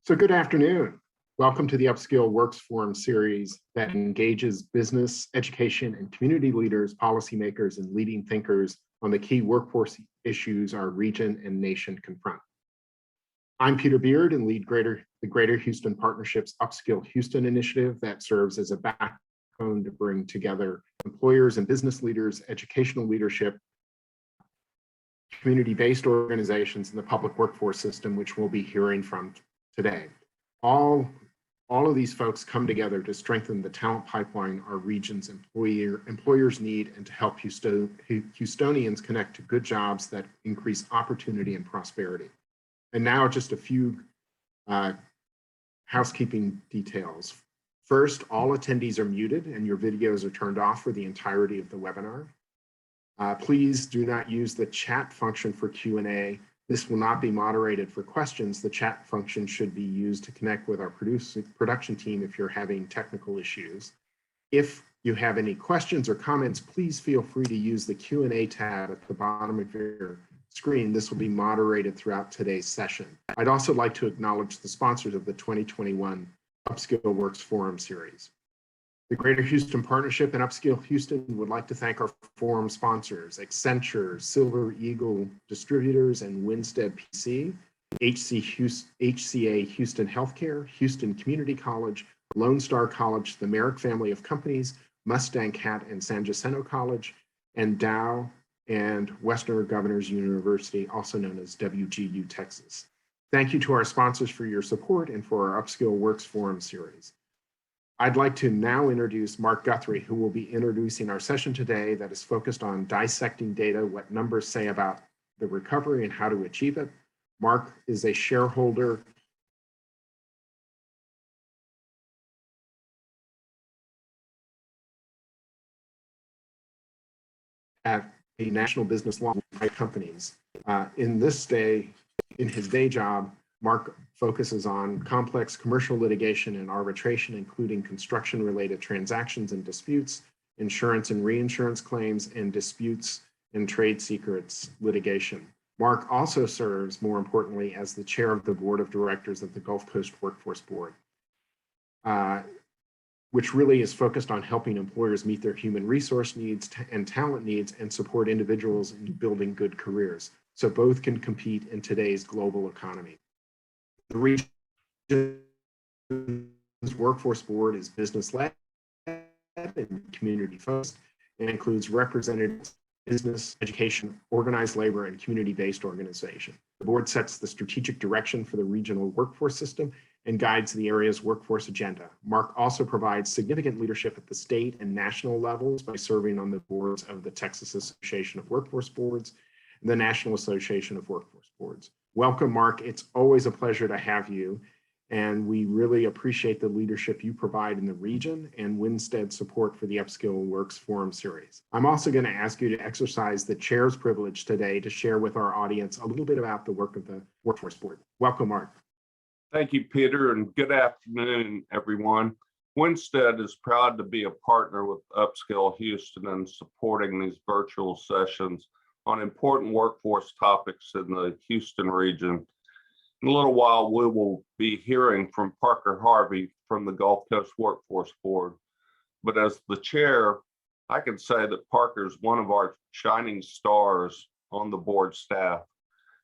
So good afternoon. Welcome to the UpSkill Works Forum series that engages business, education, and community leaders, policymakers, and leading thinkers on the key workforce issues our region and nation confront. I'm Peter Beard and lead the Greater Houston Partnership's UpSkill Houston initiative that serves as a backbone to bring together employers and business leaders, educational leadership, community-based organizations, and the public workforce system, which we'll be hearing from today. All of these folks come together to strengthen the talent pipeline our region's employers need and to help Houstonians connect to good jobs that increase opportunity and prosperity. And now just a few housekeeping details. First, all attendees are muted and your videos are turned off for the entirety of the webinar. Please do not use the chat function for Q&A. This will not be moderated for questions. The chat function should be used to connect with our production team if you're having technical issues. If you have any questions or comments, please feel free to use the Q&A tab at the bottom of your screen. This will be moderated throughout today's session. I'd also like to acknowledge the sponsors of the 2021 UpSkill Works Forum series. The Greater Houston Partnership and UpSkill Houston would like to thank our forum sponsors, Accenture, Silver Eagle Distributors and Winstead PC, HCA Houston Healthcare, Houston Community College, Lone Star College, the Merrick family of companies, Mustang Cat and San Jacinto College, and Dow and Western Governors University, also known as WGU Texas. Thank you to our sponsors for your support and for our UpSkill Works Forum series. I'd like to now introduce Mark Guthrie, who will be introducing our session today that is focused on dissecting data, what numbers say about the recovery and how to achieve it. Mark is a shareholder at a national business law companies. In his day job, Mark focuses on complex commercial litigation and arbitration, including construction-related transactions and disputes, insurance and reinsurance claims, and disputes and trade secrets litigation. Mark also serves, more importantly, as the chair of the board of directors of the Gulf Coast Workforce Board, which really is focused on helping employers meet their human resource needs and talent needs and support individuals in building good careers, so both can compete in today's global economy. The region's workforce board is business-led and community-focused and includes representatives, business, education, organized labor, and community-based organization. The board sets the strategic direction for the regional workforce system and guides the area's workforce agenda. Mark also provides significant leadership at the state and national levels by serving on the boards of the Texas Association of Workforce Boards and the National Association of Workforce Boards. Welcome, Mark. It's always a pleasure to have you, and we really appreciate the leadership you provide in the region and Winstead's support for the UpSkill Works Forum series. I'm also going to ask you to exercise the chair's privilege today to share with our audience a little bit about the work of the Workforce Board. Welcome, Mark. Thank you, Peter, and good afternoon, everyone. Winstead is proud to be a partner with UpSkill Houston in supporting these virtual sessions on important workforce topics in the Houston region. In a little while, we will be hearing from Parker Harvey from the Gulf Coast Workforce Board. But as the chair, I can say that Parker is one of our shining stars on the board staff.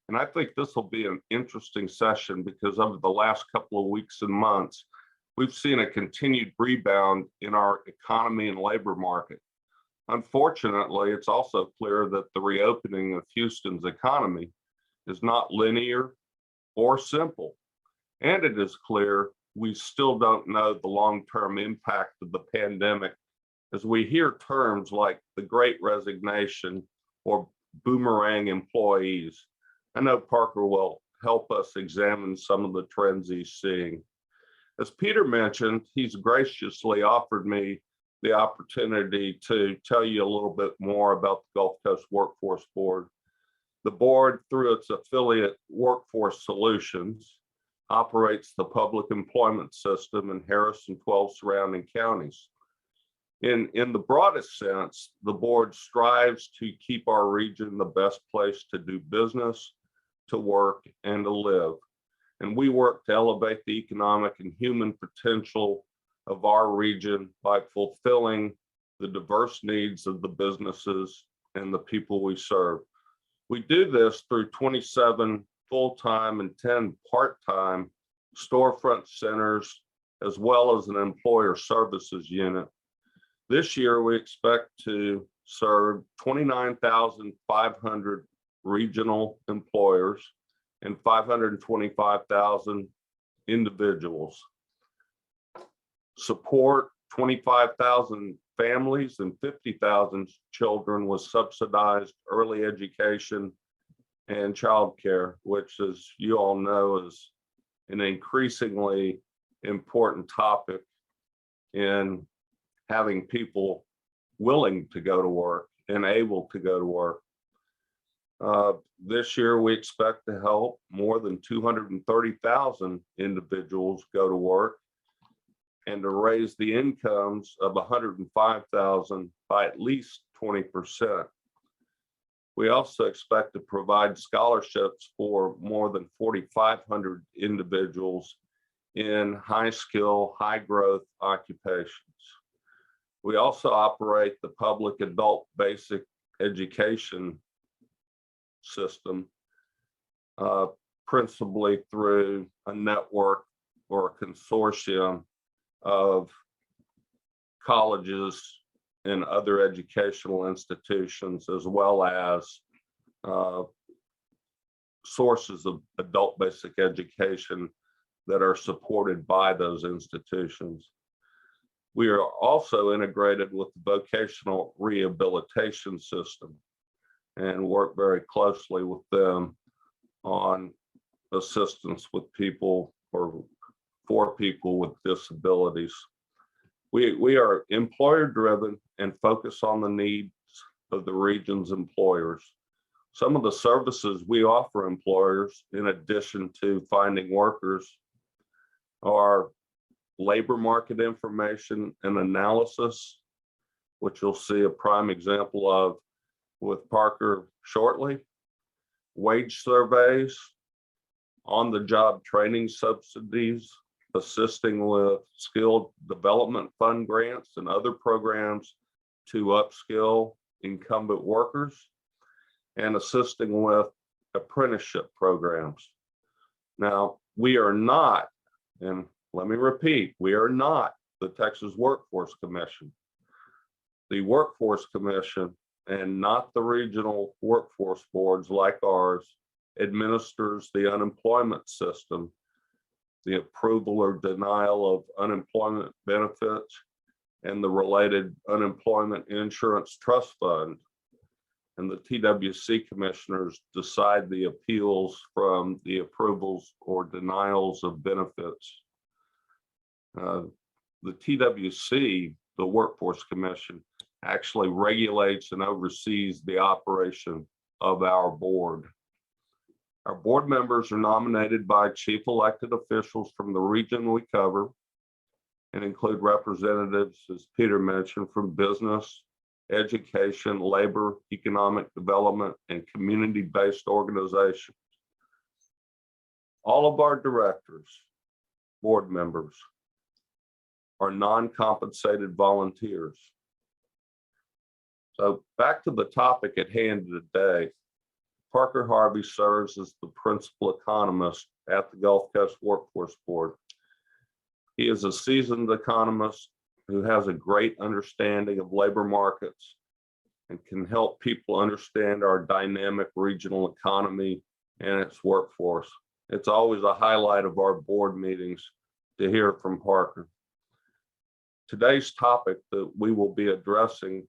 And I think this will be an interesting session because over the last couple of weeks and months, we've seen a continued rebound in our economy and labor market. Unfortunately, it's also clear that the reopening of Houston's economy is not linear or simple. And it is clear we still don't know the long-term impact of the pandemic as we hear terms like the Great Resignation or boomerang employees. I know Parker will help us examine some of the trends he's seeing. As Peter mentioned, he's graciously offered me the opportunity to tell you a little bit more about the Gulf Coast Workforce Board. The board, through its affiliate Workforce Solutions, operates the public employment system in Harris and 12 surrounding counties. In the broadest sense, the board strives to keep our region the best place to do business, to work, and to live. and we work to elevate the economic and human potential of our region by fulfilling the diverse needs of the businesses and the people we serve. We do this through 27 full-time and 10 part-time storefront centers, as well as an employer services unit. This year, we expect to serve 29,500 regional employers and 525,000 individuals. Support 25,000 families and 50,000 children with subsidized early education and childcare, which, as you all know, is an increasingly important topic in having people willing to go to work and able to go to work. This year, we expect to help more than 230,000 individuals go to work and to raise the incomes of 105,000 by at least 20%. We also expect to provide scholarships for more than 4,500 individuals in high skill, high growth occupations. We also operate the public adult basic education system, principally through a network or a consortium of colleges and other educational institutions, as well as sources of adult basic education that are supported by those institutions. We are also integrated with the vocational rehabilitation system and work very closely with them on assistance with people or for people with disabilities. We are employer driven and focus on the needs of the region's employers. Some of the services we offer employers, in addition to finding workers, are labor market information and analysis, which you'll see a prime example of with Parker shortly, wage surveys, on-the-job training subsidies, assisting with skill development fund grants and other programs to upskill incumbent workers, and assisting with apprenticeship programs. Now, we are not, and let me repeat, we are not the Texas Workforce Commission. The Workforce Commission, and not the regional workforce boards like ours, administers the unemployment system, the approval or denial of unemployment benefits, and the related unemployment insurance trust fund. And the TWC commissioners decide the appeals from the approvals or denials of benefits. The TWC, the Workforce Commission, actually regulates and oversees the operation of our board. Our board members are nominated by chief elected officials from the region we cover and include representatives, as Peter mentioned, from business, education, labor, economic development, and community-based organizations. All of our directors, board members, are non-compensated volunteers. So back to the topic at hand today. Parker Harvey serves as the principal economist at the Gulf Coast Workforce Board. He is a seasoned economist who has a great understanding of labor markets and can help people understand our dynamic regional economy and its workforce. It's always a highlight of our board meetings to hear from Parker. Today's topic that we will be addressing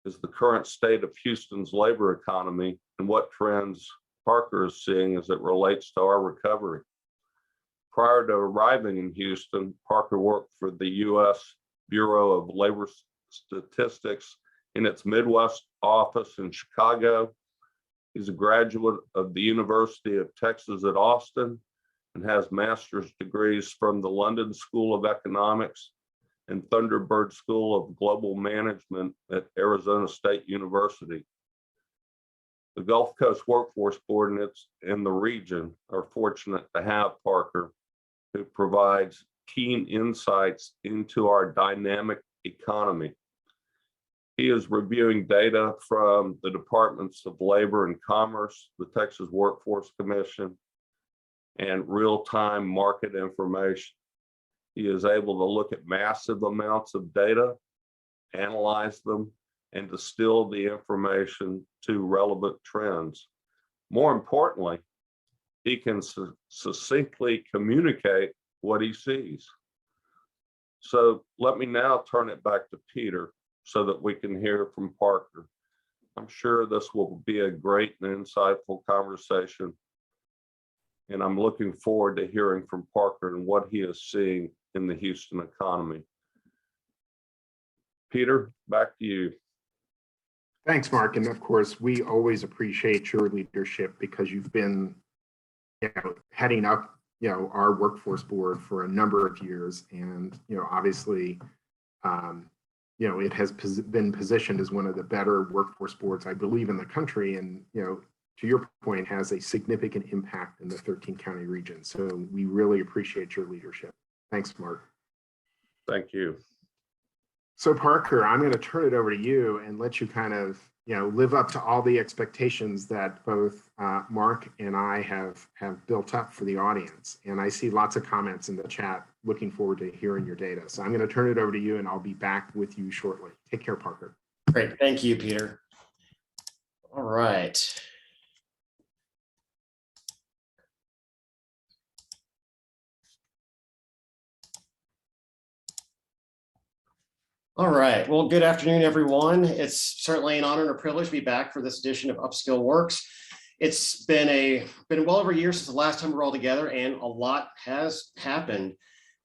is the current state of Houston's labor economy and what trends Parker is seeing as it relates to our recovery. Prior to arriving in Houston, Parker worked for the U.S. Bureau of Labor Statistics in its Midwest office in Chicago. He's a graduate of the University of Texas at Austin and has master's degrees from the London School of Economics and Thunderbird School of Global Management at Arizona State University. The Gulf Coast Workforce Board and its in the region are fortunate to have Parker, who provides keen insights into our dynamic economy. He is reviewing data from the Departments of Labor and Commerce, the Texas Workforce Commission, and real-time market information. He is able to look at massive amounts of data, analyze them, and distill the information to relevant trends. More importantly, he can succinctly communicate what he sees. So let me now turn it back to Peter so that we can hear from Parker. I'm sure this will be a great and insightful conversation, and I'm looking forward to hearing from Parker and what he is seeing in the Houston economy. Peter, back to you. Thanks, Mark. And of course, we always appreciate your leadership because you've been, heading up, our workforce board for a number of years. And, obviously, it has been positioned as one of the better workforce boards, I believe, in the country. And, to your point, has a significant impact in the 13 county region. So we really appreciate your leadership. Thanks, Mark. Thank you. So Parker, I'm going to turn it over to you and let you kind of, live up to all the expectations that both Mark and I have built up for the audience. And I see lots of comments in the chat. Looking forward to hearing your data. So I'm going to turn it over to you and I'll be back with you shortly. Take care, Parker. Great. Thank you, Peter. All right. All right. Well, good afternoon, everyone. It's certainly an honor and a privilege to be back for this edition of UpSkill Works. It's been well over a year since the last time we were all together, and a lot has happened.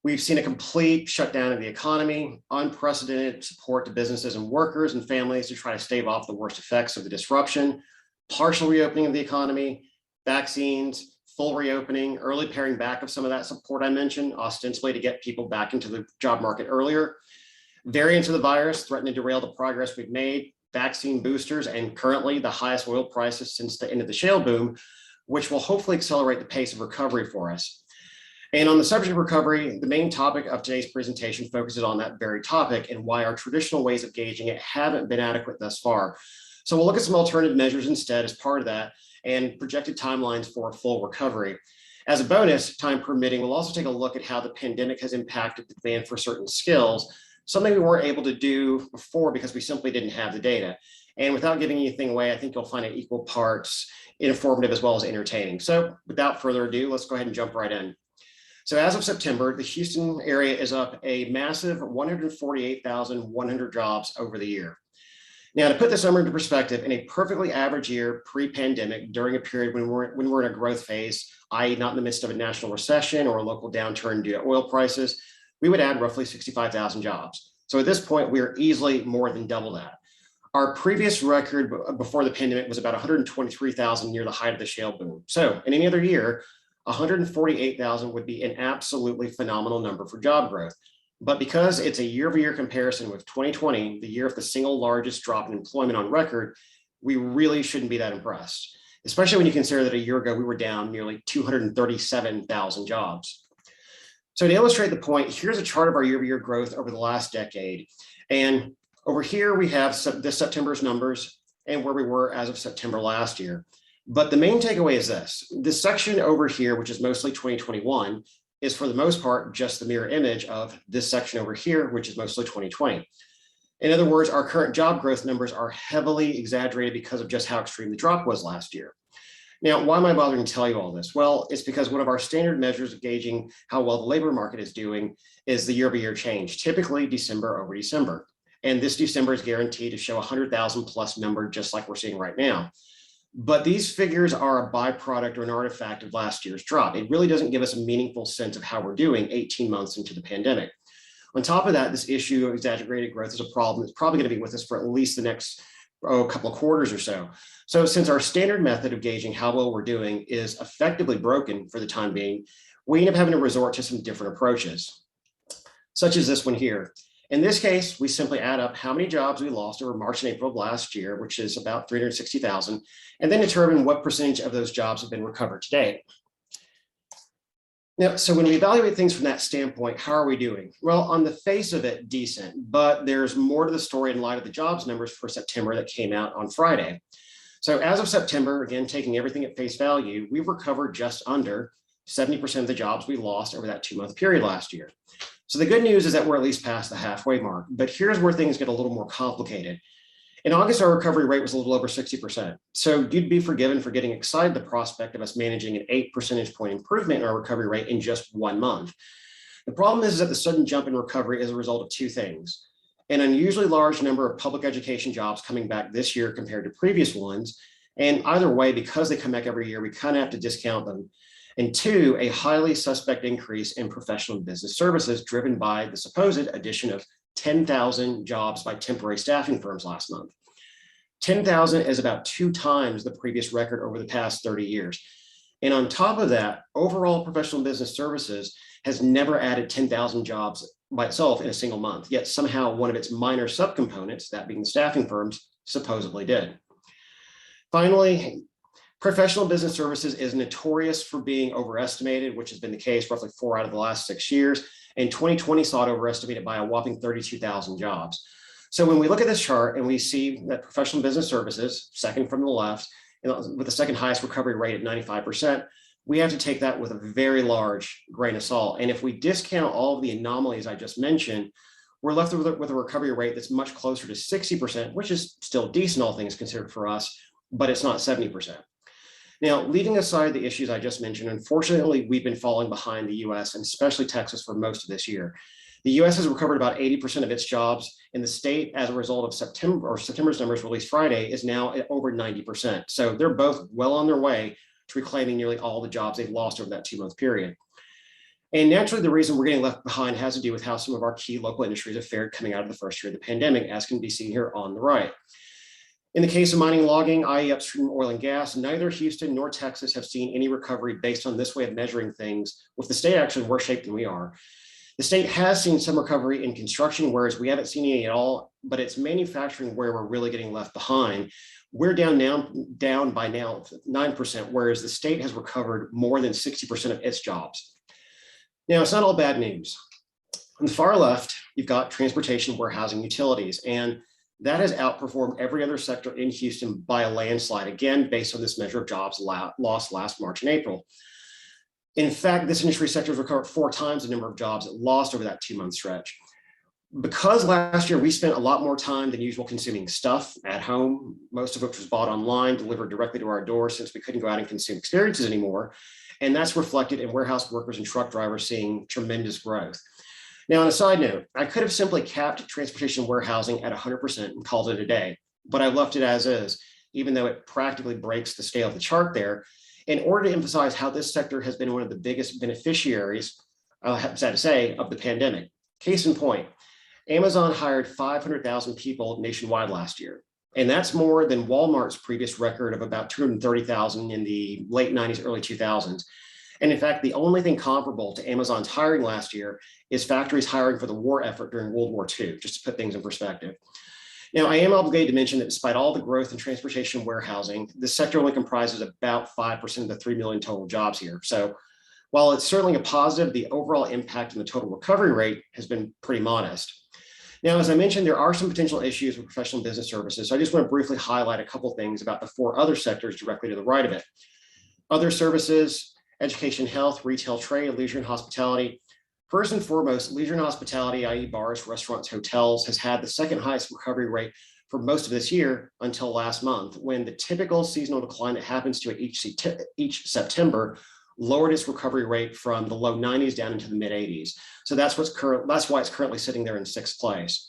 We've seen a complete shutdown of the economy, unprecedented support to businesses and workers and families to try to stave off the worst effects of the disruption, partial reopening of the economy, vaccines, full reopening, early paring back of some of that support I mentioned, ostensibly to get people back into the job market earlier. Variants of the virus threaten to derail the progress we've made, vaccine boosters, and currently the highest oil prices since the end of the shale boom, which will hopefully accelerate the pace of recovery for us. And on the subject of recovery, the main topic of today's presentation focuses on that very topic and why our traditional ways of gauging it haven't been adequate thus far. So we'll look at some alternative measures instead as part of that and projected timelines for a full recovery. As a bonus, time permitting, we'll also take a look at how the pandemic has impacted the demand for certain skills, something we weren't able to do before because we simply didn't have the data. And without giving anything away, I think you'll find it equal parts informative as well as entertaining. So without further ado, let's go ahead and jump right in. So as of September, the Houston area is up a massive 148,100 jobs over the year. Now, to put this number into perspective, in a perfectly average year pre-pandemic, during a period when we're in a growth phase, i.e. not in the midst of a national recession or a local downturn due to oil prices, we would add roughly 65,000 jobs. So at this point, we are easily more than double that. Our previous record before the pandemic was about 123,000 near the height of the shale boom. So in any other year, 148,000 would be an absolutely phenomenal number for job growth. But because it's a year-over-year comparison with 2020, the year of the single largest drop in employment on record, we really shouldn't be that impressed, especially when you consider that a year ago we were down nearly 237,000 jobs. So to illustrate the point, here's a chart of our year-over-year growth over the last decade. And over here, we have this September's numbers and where we were as of September last year. But the main takeaway is this section over here, which is mostly 2021, is for the most part just the mirror image of this section over here, which is mostly 2020. In other words, our current job growth numbers are heavily exaggerated because of just how extreme the drop was last year. Now, why am I bothering to tell you all this? Well, it's because one of our standard measures of gauging how well the labor market is doing is the year-over-year change, typically December over December. And this December is guaranteed to show 100,000 plus number, just like we're seeing right now. But these figures are a byproduct or an artifact of last year's drop. It really doesn't give us a meaningful sense of how we're doing 18 months into the pandemic. On top of that, this issue of exaggerated growth is a problem that's probably going to be with us for at least the next couple of quarters or so. So since our standard method of gauging how well we're doing is effectively broken for the time being, we end up having to resort to some different approaches, such as this one here. In this case, we simply add up how many jobs we lost over March and April of last year, which is about 360,000, and then determine what percentage of those jobs have been recovered to date. Now, so when we evaluate things from that standpoint, how are we doing? Well, on the face of it, decent, but there's more to the story in light of the jobs numbers for September that came out on Friday. So as of September, again, taking everything at face value, we've recovered just under 70% of the jobs we lost over that 2-month period last year. So the good news is that we're at least past the halfway mark, but here's where things get a little more complicated. In August, our recovery rate was a little over 60%. So you'd be forgiven for getting excited at the prospect of us managing an 8 percentage point improvement in our recovery rate in just 1 month. The problem is that the sudden jump in recovery is a result of 2 things: an unusually large number of public education jobs coming back this year compared to previous ones. And either way, because they come back every year, we kind of have to discount them. And 2, a highly suspect increase in professional and business services driven by the supposed addition of 10,000 jobs by temporary staffing firms last month. 10,000 is about 2 times the previous record over the past 30 years. And on top of that, overall professional and business services has never added 10,000 jobs by itself in a single month, yet somehow one of its minor subcomponents, that being the staffing firms, supposedly did. Finally, professional business services is notorious for being overestimated, which has been the case roughly 4 out of the last 6 years. And 2020 saw it overestimated by a whopping 32,000 jobs. So when we look at this chart and we see that professional business services, second from the left, with the second highest recovery rate at 95%, we have to take that with a very large grain of salt. And if we discount all of the anomalies I just mentioned, we're left with a recovery rate that's much closer to 60%, which is still decent, all things considered for us, but it's not 70%. Now, leaving aside the issues I just mentioned, unfortunately, we've been falling behind the US and especially Texas for most of this year. The US has recovered about 80% of its jobs, and the state, as a result of September's numbers released Friday, is now at over 90%. So they're both well on their way to reclaiming nearly all the jobs they've lost over that 2-month period. And naturally, the reason we're getting left behind has to do with how some of our key local industries have fared coming out of the first year of the pandemic, as can be seen here on the right. In the case of mining and logging, i.e. upstream oil and gas, neither Houston nor Texas have seen any recovery based on this way of measuring things, with the state actually worse shape than we are. The state has seen some recovery in construction, whereas we haven't seen any at all, but it's manufacturing where we're really getting left behind. We're down by now 9%, whereas the state has recovered more than 60% of its jobs. Now, it's not all bad news. On the far left, you've got transportation, warehousing, utilities, and that has outperformed every other sector in Houston by a landslide, again, based on this measure of jobs lost last March and April. In fact, this industry sector has recovered 4 times the number of jobs it lost over that 2-month stretch. Because last year we spent a lot more time than usual consuming stuff at home, most of which was bought online, delivered directly to our door since we couldn't go out and consume experiences anymore. And that's reflected in warehouse workers and truck drivers seeing tremendous growth. Now, on a side note, I could have simply capped transportation warehousing at 100% and called it a day, but I left it as is, even though it practically breaks the scale of the chart there, in order to emphasize how this sector has been one of the biggest beneficiaries, I'm sad to say, of the pandemic. Case in point, Amazon hired 500,000 people nationwide last year, and that's more than Walmart's previous record of about 230,000 in the late 90s, early 2000s. And in fact, the only thing comparable to Amazon's hiring last year is factories hiring for the war effort during World War II, just to put things in perspective. Now, I am obligated to mention that despite all the growth in transportation and warehousing, this sector only comprises about 5% of the 3 million total jobs here. So while it's certainly a positive, the overall impact on the total recovery rate has been pretty modest. Now, as I mentioned, there are some potential issues with professional business services. So I just want to briefly highlight a couple of things about the 4 other sectors directly to the right of it. Other services, education, health, retail, trade, leisure, and hospitality. First and foremost, leisure and hospitality, i.e. bars, restaurants, hotels, has had the second highest recovery rate for most of this year until last month, when the typical seasonal decline that happens to it each September lowered its recovery rate from the low 90s down into the mid 80s. So that's why it's currently sitting there in 6th place.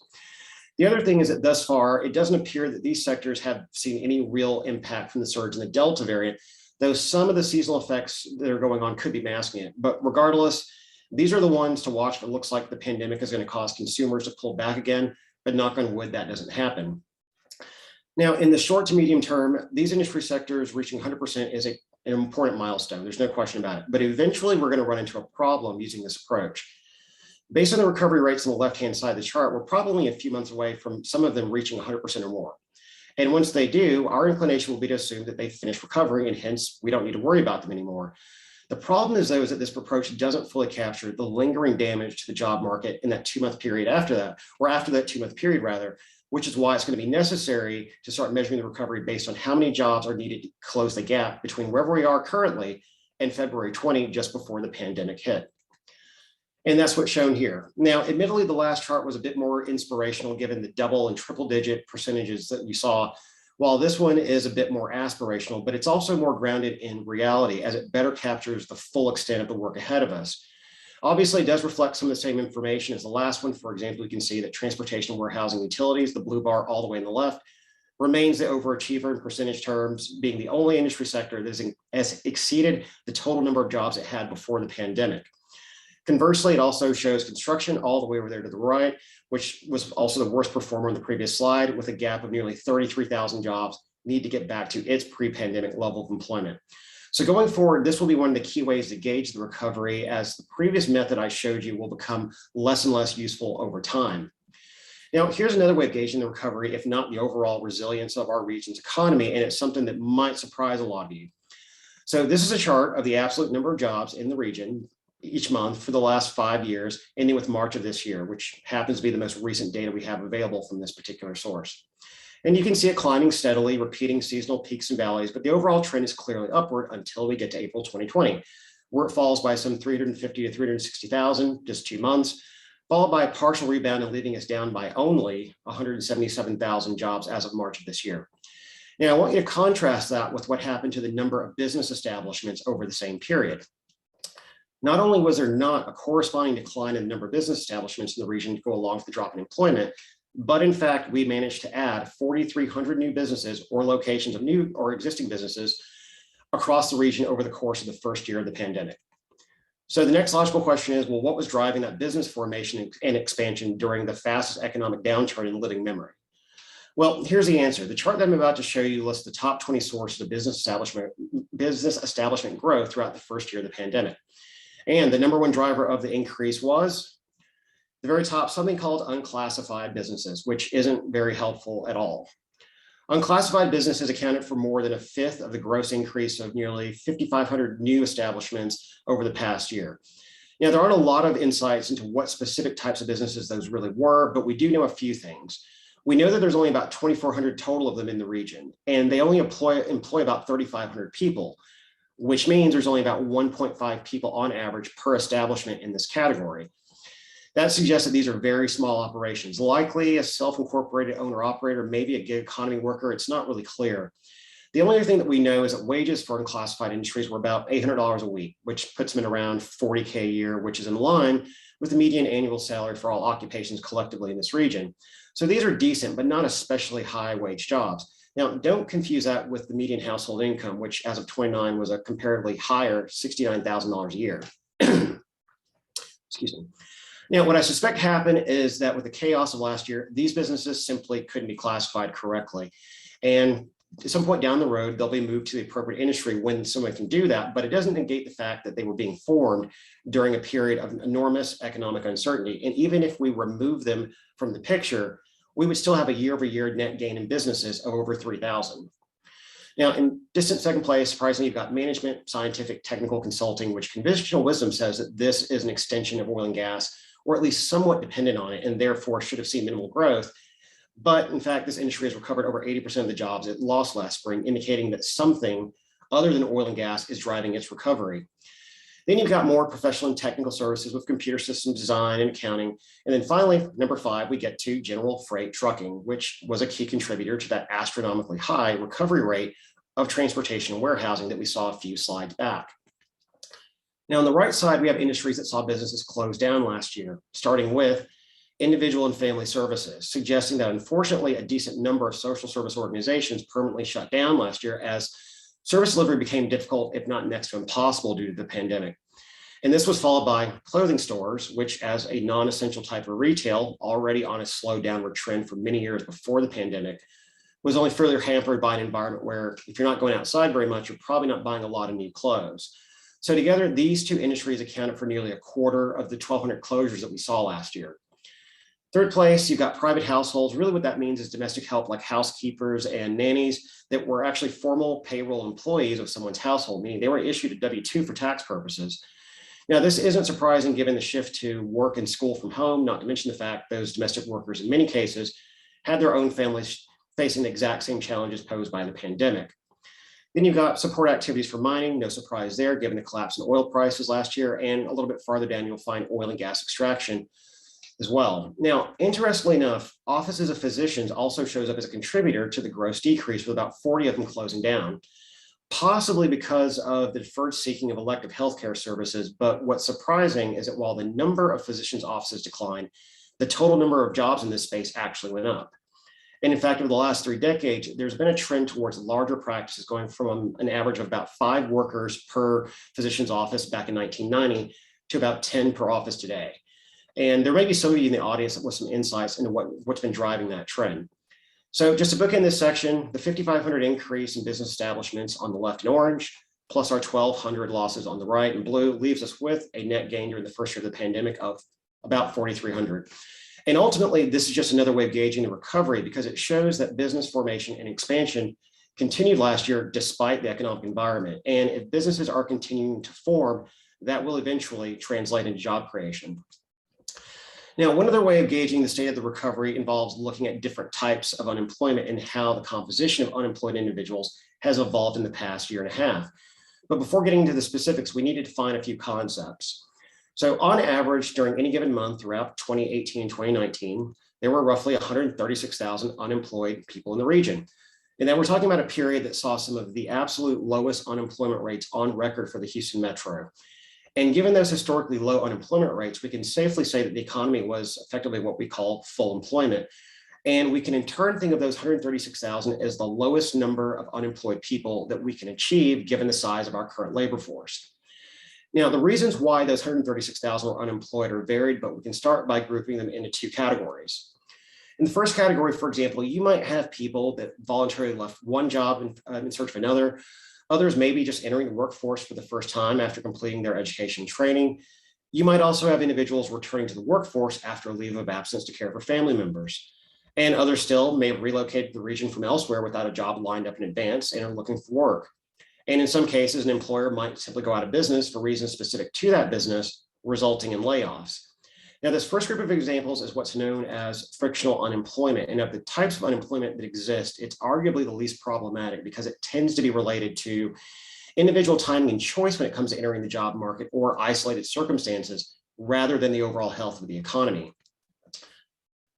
The other thing is that thus far, it doesn't appear that these sectors have seen any real impact from the surge in the Delta variant, though some of the seasonal effects that are going on could be masking it. But regardless, these are the ones to watch if it looks like the pandemic is going to cause consumers to pull back again, but knock on wood, that doesn't happen. Now, in the short to medium term, these industry sectors reaching 100% is an important milestone. There's no question about it. But eventually, we're going to run into a problem using this approach. Based on the recovery rates on the left-hand side of the chart, we're probably a few months away from some of them reaching 100% or more. And once they do, our inclination will be to assume that they've finished recovering, and hence we don't need to worry about them anymore. The problem is, though, is that this approach doesn't fully capture the lingering damage to the job market in that 2-month period after that, or after that 2-month period rather, which is why it's going to be necessary to start measuring the recovery based on how many jobs are needed to close the gap between wherever we are currently and February 20, just before the pandemic hit. And that's what's shown here. Now, admittedly, the last chart was a bit more inspirational given the double and triple digit percentages that we saw, while this one is a bit more aspirational, but it's also more grounded in reality as it better captures the full extent of the work ahead of us. Obviously, it does reflect some of the same information as the last one. For example, you can see that transportation, warehousing, utilities, the blue bar all the way on the left, remains the overachiever in percentage terms, being the only industry sector that has exceeded the total number of jobs it had before the pandemic. Conversely, it also shows construction all the way over there to the right, which was also the worst performer in the previous slide, with a gap of nearly 33,000 jobs need to get back to its pre-pandemic level of employment. So going forward, this will be one of the key ways to gauge the recovery, as the previous method I showed you will become less and less useful over time. Now, here's another way of gauging the recovery, if not the overall resilience of our region's economy, and it's something that might surprise a lot of you. So this is a chart of the absolute number of jobs in the region each month for the last 5 years, ending with March of this year, which happens to be the most recent data we have available from this particular source. And you can see it climbing steadily, repeating seasonal peaks and valleys, but the overall trend is clearly upward until we get to April 2020, where it falls by some 350 to 360,000, just 2 months, followed by a partial rebound and leaving us down by only 177,000 jobs as of March of this year. Now, I want you to contrast that with what happened to the number of business establishments over the same period. Not only was there not a corresponding decline in the number of business establishments in the region to go along with the drop in employment, but in fact, we managed to add 4,300 new businesses or locations of new or existing businesses across the region over the course of the first year of the pandemic. So the next logical question is, well, what was driving that business formation and expansion during the fastest economic downturn in living memory? Well, here's the answer. The chart that I'm about to show you lists the top 20 sources of business establishment growth throughout the first year of the pandemic. And the number one driver of the increase was the very top, something called unclassified businesses, which isn't very helpful at all. Unclassified businesses accounted for more than a fifth of the gross increase of nearly 5,500 new establishments over the past year. Now, there aren't a lot of insights into what specific types of businesses those really were, but we do know a few things. We know that there's only about 2,400 total of them in the region, and they only employ about 3,500 people, which means there's only about 1.5 people on average per establishment in this category. That suggests that these are very small operations, likely a self-incorporated owner-operator, maybe a gig economy worker. It's not really clear. The only other thing that we know is that wages for unclassified industries were about $800 a week, which puts them at around $40K a year, which is in line with the median annual salary for all occupations collectively in this region. So these are decent, but not especially high wage jobs. Now, don't confuse that with the median household income, which as of 29 was a comparatively higher $69,000 a year. Excuse me. Now, what I suspect happened is that with the chaos of last year, these businesses simply couldn't be classified correctly. And at some point down the road, they'll be moved to the appropriate industry when someone can do that, but it doesn't negate the fact that they were being formed during a period of enormous economic uncertainty. And even if we remove them from the picture, we would still have a year-over-year net gain in businesses of over 3,000. Now, in distant second place, surprisingly, you've got management, scientific, technical consulting, which conventional wisdom says that this is an extension of oil and gas, or at least somewhat dependent on it, and therefore should have seen minimal growth. But in fact, this industry has recovered over 80% of the jobs it lost last spring, indicating that something other than oil and gas is driving its recovery. Then you've got more professional and technical services with computer systems design and accounting. And then finally, number 5, we get to general freight trucking, which was a key contributor to that astronomically high recovery rate of transportation and warehousing that we saw a few slides back. Now, on the right side, we have industries that saw businesses close down last year, starting with individual and family services, suggesting that unfortunately a decent number of social service organizations permanently shut down last year as service delivery became difficult, if not next to impossible due to the pandemic. And this was followed by clothing stores, which as a non-essential type of retail, already on a slow downward trend for many years before the pandemic, was only further hampered by an environment where if you're not going outside very much, you're probably not buying a lot of new clothes. So together, these two industries accounted for nearly a quarter of the 1,200 closures that we saw last year. Third place, you've got private households. Really what that means is domestic help like housekeepers and nannies that were actually formal payroll employees of someone's household, meaning they were issued a W-2 for tax purposes. Now, this isn't surprising given the shift to work and school from home, not to mention the fact those domestic workers in many cases had their own families facing the exact same challenges posed by the pandemic. Then you've got support activities for mining, no surprise there, given the collapse in oil prices last year, and a little bit farther down, you'll find oil and gas extraction as well. Now, interestingly enough, offices of physicians also shows up as a contributor to the gross decrease, with about 40 of them closing down, possibly because of the deferred seeking of elective healthcare services. But what's surprising is that while the number of physicians' offices declined, the total number of jobs in this space actually went up. And in fact, over the last 3 decades, there's been a trend towards larger practices going from an average of about 5 workers per physician's office back in 1990 to about 10 per office today. And there may be some of you in the audience with some insights into what's been driving that trend. So just to bookend this section, the 5,500 increase in business establishments on the left in orange, plus our 1,200 losses on the right in blue, leaves us with a net gain during the first year of the pandemic of about 4,300. And ultimately, this is just another way of gauging the recovery, because it shows that business formation and expansion continued last year despite the economic environment. And if businesses are continuing to form, that will eventually translate into job creation. Now, one other way of gauging the state of the recovery involves looking at different types of unemployment and how the composition of unemployed individuals has evolved in the past year and a half. But before getting into the specifics, we need to define a few concepts. So on average, during any given month throughout 2018 and 2019, there were roughly 136,000 unemployed people in the region. And then we're talking about a period that saw some of the absolute lowest unemployment rates on record for the Houston metro. And given those historically low unemployment rates, we can safely say that the economy was effectively what we call full employment. And we can in turn think of those 136,000 as the lowest number of unemployed people that we can achieve given the size of our current labor force. Now, the reasons why those 136,000 are unemployed are varied, but we can start by grouping them into 2 categories. In the first category, for example, you might have people that voluntarily left one job in search of another. Others may be just entering the workforce for the first time after completing their education and training. You might also have individuals returning to the workforce after a leave of absence to care for family members. And others still may have relocated to the region from elsewhere without a job lined up in advance and are looking for work. And in some cases, an employer might simply go out of business for reasons specific to that business, resulting in layoffs. Now, this first group of examples is what's known as frictional unemployment. And of the types of unemployment that exist, it's arguably the least problematic because it tends to be related to individual timing and choice when it comes to entering the job market or isolated circumstances rather than the overall health of the economy.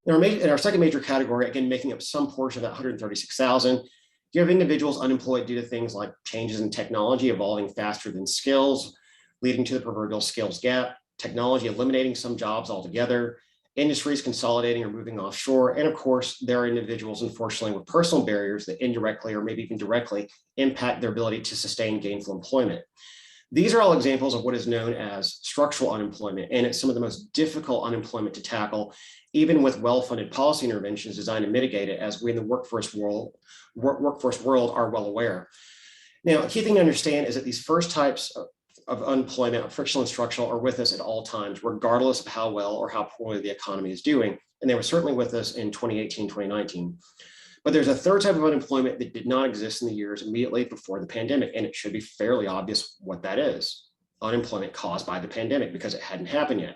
In our second major category, again, making up some portion of that 136,000, you have individuals unemployed due to things like changes in technology evolving faster than skills, leading to the proverbial skills gap, technology eliminating some jobs altogether, industries consolidating or moving offshore, and of course, there are individuals, unfortunately, with personal barriers that indirectly or maybe even directly impact their ability to sustain gainful employment. These are all examples of what is known as structural unemployment, and it's some of the most difficult unemployment to tackle, even with well-funded policy interventions designed to mitigate it, as we in the workforce world are well aware. Now, a key thing to understand is that these first types of unemployment, frictional and structural, are with us at all times, regardless of how well or how poorly the economy is doing. And they were certainly with us in 2018, 2019. But there's a third type of unemployment that did not exist in the years immediately before the pandemic, and it should be fairly obvious what that is: unemployment caused by the pandemic, because it hadn't happened yet.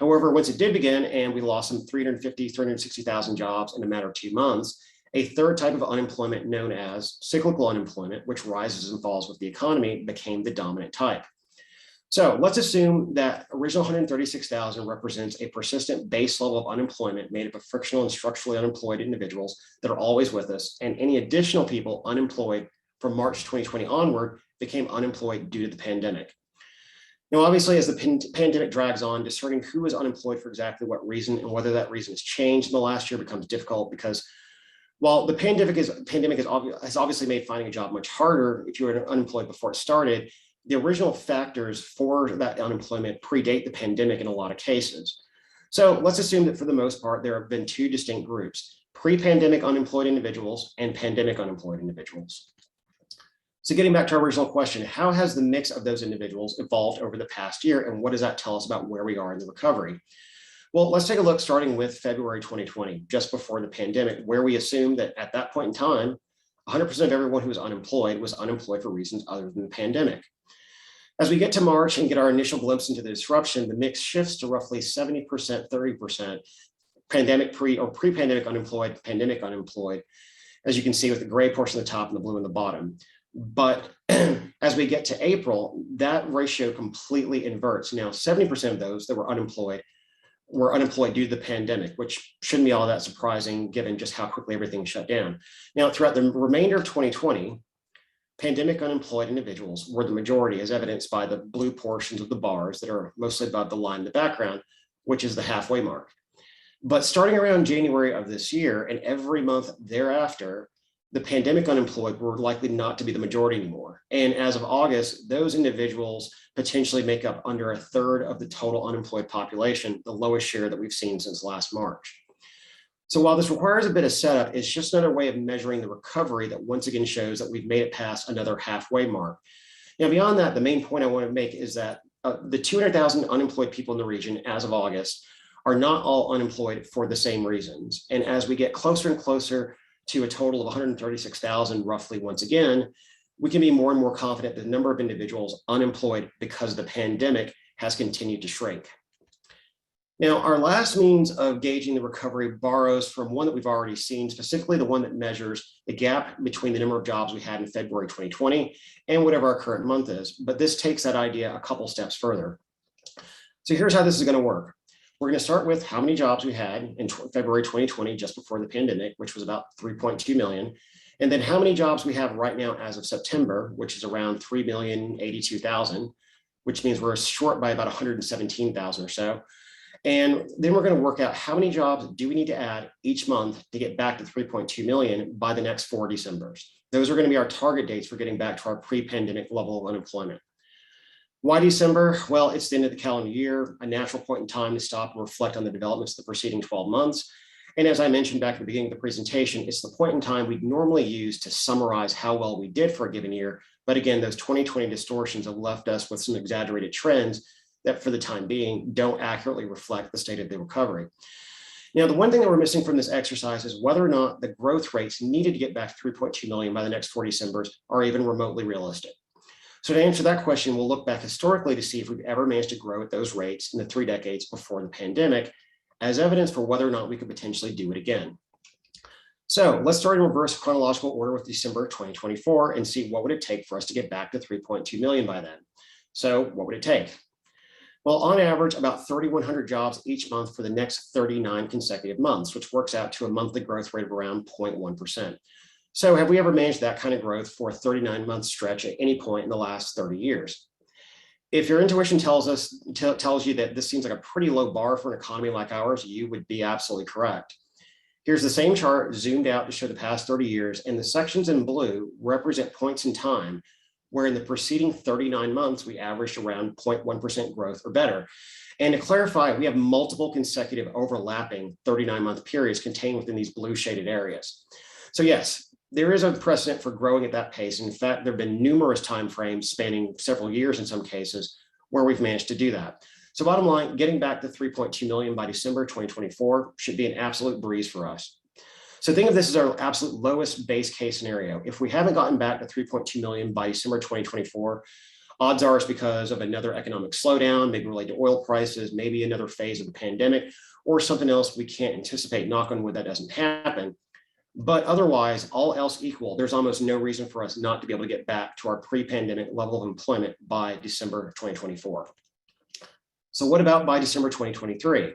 However, once it did begin and we lost some 360,000 jobs in a matter of 2 months, a third type of unemployment known as cyclical unemployment, which rises and falls with the economy, became the dominant type. So let's assume that original 136,000 represents a persistent base level of unemployment made up of frictional and structurally unemployed individuals that are always with us, and any additional people unemployed from March 2020 onward became unemployed due to the pandemic. Now, obviously, as the pandemic drags on, discerning who is unemployed for exactly what reason and whether that reason has changed in the last year becomes difficult, because while the pandemic has obviously made finding a job much harder if you were unemployed before it started, the original factors for that unemployment predate the pandemic in a lot of cases. So let's assume that for the most part, there have been 2 distinct groups: pre-pandemic unemployed individuals and pandemic unemployed individuals. So getting back to our original question, how has the mix of those individuals evolved over the past year? And what does that tell us about where we are in the recovery? Well, let's take a look starting with February 2020, just before the pandemic, where we assumed that at that point in time, 100% of everyone who was unemployed for reasons other than the pandemic. As we get to March and get our initial glimpse into the disruption, the mix shifts to roughly 70%, 30% pandemic pre-pandemic unemployed, pandemic unemployed, as you can see with the gray portion at the top and the blue in the bottom. But as we get to April, that ratio completely inverts. Now, 70% of those that were unemployed due to the pandemic, which shouldn't be all that surprising given just how quickly everything shut down. Now, throughout the remainder of 2020, pandemic unemployed individuals were the majority, as evidenced by the blue portions of the bars that are mostly above the line in the background, which is the halfway mark. But starting around January of this year and every month thereafter, the pandemic unemployed were likely not to be the majority anymore. And as of August, those individuals potentially make up under a third of the total unemployed population, the lowest share that we've seen since last March. So while this requires a bit of setup, it's just another way of measuring the recovery that once again shows that we've made it past another halfway mark. Now, beyond that, the main point I want to make is that the 200,000 unemployed people in the region as of August are not all unemployed for the same reasons. And as we get closer and closer to a total of 136,000 roughly once again, we can be more and more confident that the number of individuals unemployed because of the pandemic has continued to shrink. Now, our last means of gauging the recovery borrows from one that we've already seen, specifically the one that measures the gap between the number of jobs we had in February 2020 and whatever our current month is. But this takes that idea a couple steps further. So here's how this is going to work. We're going to start with how many jobs we had in February 2020, just before the pandemic, which was about 3.2 million. And then how many jobs we have right now as of September, which is around 3,082,000, which means we're short by about 117,000 or so. And then we're going to work out how many jobs do we need to add each month to get back to 3.2 million by the next 4 Decembers. Those are going to be our target dates for getting back to our pre-pandemic level of unemployment. Why December? Well, it's the end of the calendar year, a natural point in time to stop and reflect on the developments of the preceding 12 months. And as I mentioned back at the beginning of the presentation, it's the point in time we'd normally use to summarize how well we did for a given year. But again, those 2020 distortions have left us with some exaggerated trends that for the time being don't accurately reflect the state of the recovery. Now, the one thing that we're missing from this exercise is whether or not the growth rates needed to get back to 3.2 million by the next 4 Decembers are even remotely realistic. So to answer that question, we'll look back historically to see if we've ever managed to grow at those rates in the 3 decades before the pandemic as evidence for whether or not we could potentially do it again. So let's start in reverse chronological order with December 2024 and see what would it take for us to get back to 3.2 million by then. So what would it take? Well, on average, about 3,100 jobs each month for the next 39 consecutive months, which works out to a monthly growth rate of around 0.1%. So have we ever managed that kind of growth for a 39-month stretch at any point in the last 30 years? If your intuition tells you that this seems like a pretty low bar for an economy like ours, you would be absolutely correct. Here's the same chart zoomed out to show the past 30 years, and the sections in blue represent points in time where in the preceding 39 months, we averaged around 0.1% growth or better. And to clarify, we have multiple consecutive overlapping 39-month periods contained within these blue shaded areas. So yes, there is a precedent for growing at that pace. In fact, there have been numerous timeframes spanning several years in some cases where we've managed to do that. So bottom line, getting back to 3.2 million by December 2024 should be an absolute breeze for us. So think of this as our absolute lowest base case scenario. If we haven't gotten back to 3.2 million by December 2024, odds are it's because of another economic slowdown, maybe related to oil prices, maybe another phase of the pandemic, or something else we can't anticipate. Knock on wood, that doesn't happen. But otherwise, all else equal, there's almost no reason for us not to be able to get back to our pre-pandemic level of employment by December 2024. So what about by December 2023?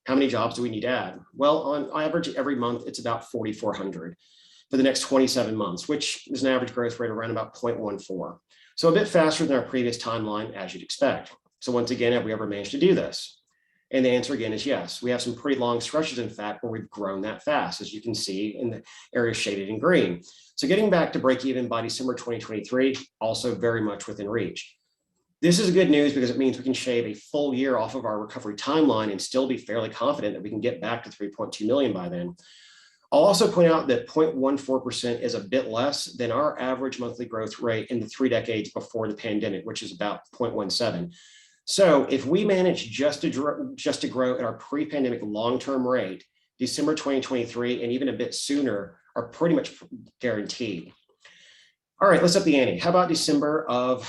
How many jobs do we need to add? Well, on average, every month, it's about 4,400 for the next 27 months, which is an average growth rate around about 0.14. So a bit faster than our previous timeline, as you'd expect. So once again, have we ever managed to do this? And the answer again is yes. We have some pretty long stretches, in fact, where we've grown that fast, as you can see in the area shaded in green. So getting back to break even by December 2023, also very much within reach. This is good news because it means we can shave a full year off of our recovery timeline and still be fairly confident that we can get back to 3.2 million by then. I'll also point out that 0.14% is a bit less than our average monthly growth rate in the 3 decades before the pandemic, which is about 0.17. So if we manage just to grow at our pre-pandemic long-term rate, December 2023 and even a bit sooner are pretty much guaranteed. All right, let's up the ante. How about December of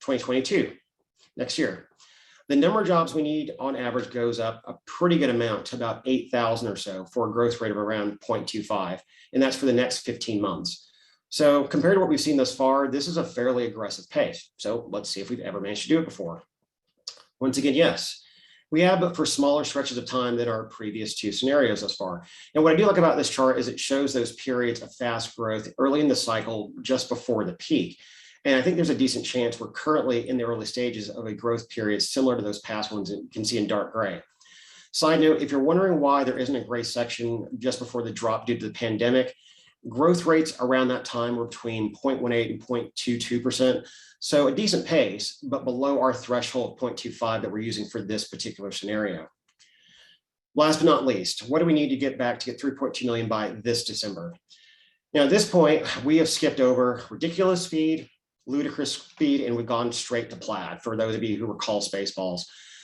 2022, next year? The number of jobs we need on average goes up a pretty good amount to about 8,000 or so for a growth rate of around 0.25, and that's for the next 15 months. So compared to what we've seen thus far, this is a fairly aggressive pace. So let's see if we've ever managed to do it before. Once again, yes, we have, but for smaller stretches of time than our previous 2 scenarios thus far. And what I do like about this chart is it shows those periods of fast growth early in the cycle just before the peak. And I think there's a decent chance we're currently in the early stages of a growth period similar to those past ones that you can see in dark gray. Side note, if you're wondering why there isn't a gray section just before the drop due to the pandemic, growth rates around that time were between 0.18 and 0.22%. So a decent pace, but below our threshold of 0.25 that we're using for this particular scenario. Last but not least, what do we need to get 3.2 million by this December? Now at this point, we have skipped over ridiculous speed, ludicrous speed, and we've gone straight to plaid for those of you who recall Spaceballs,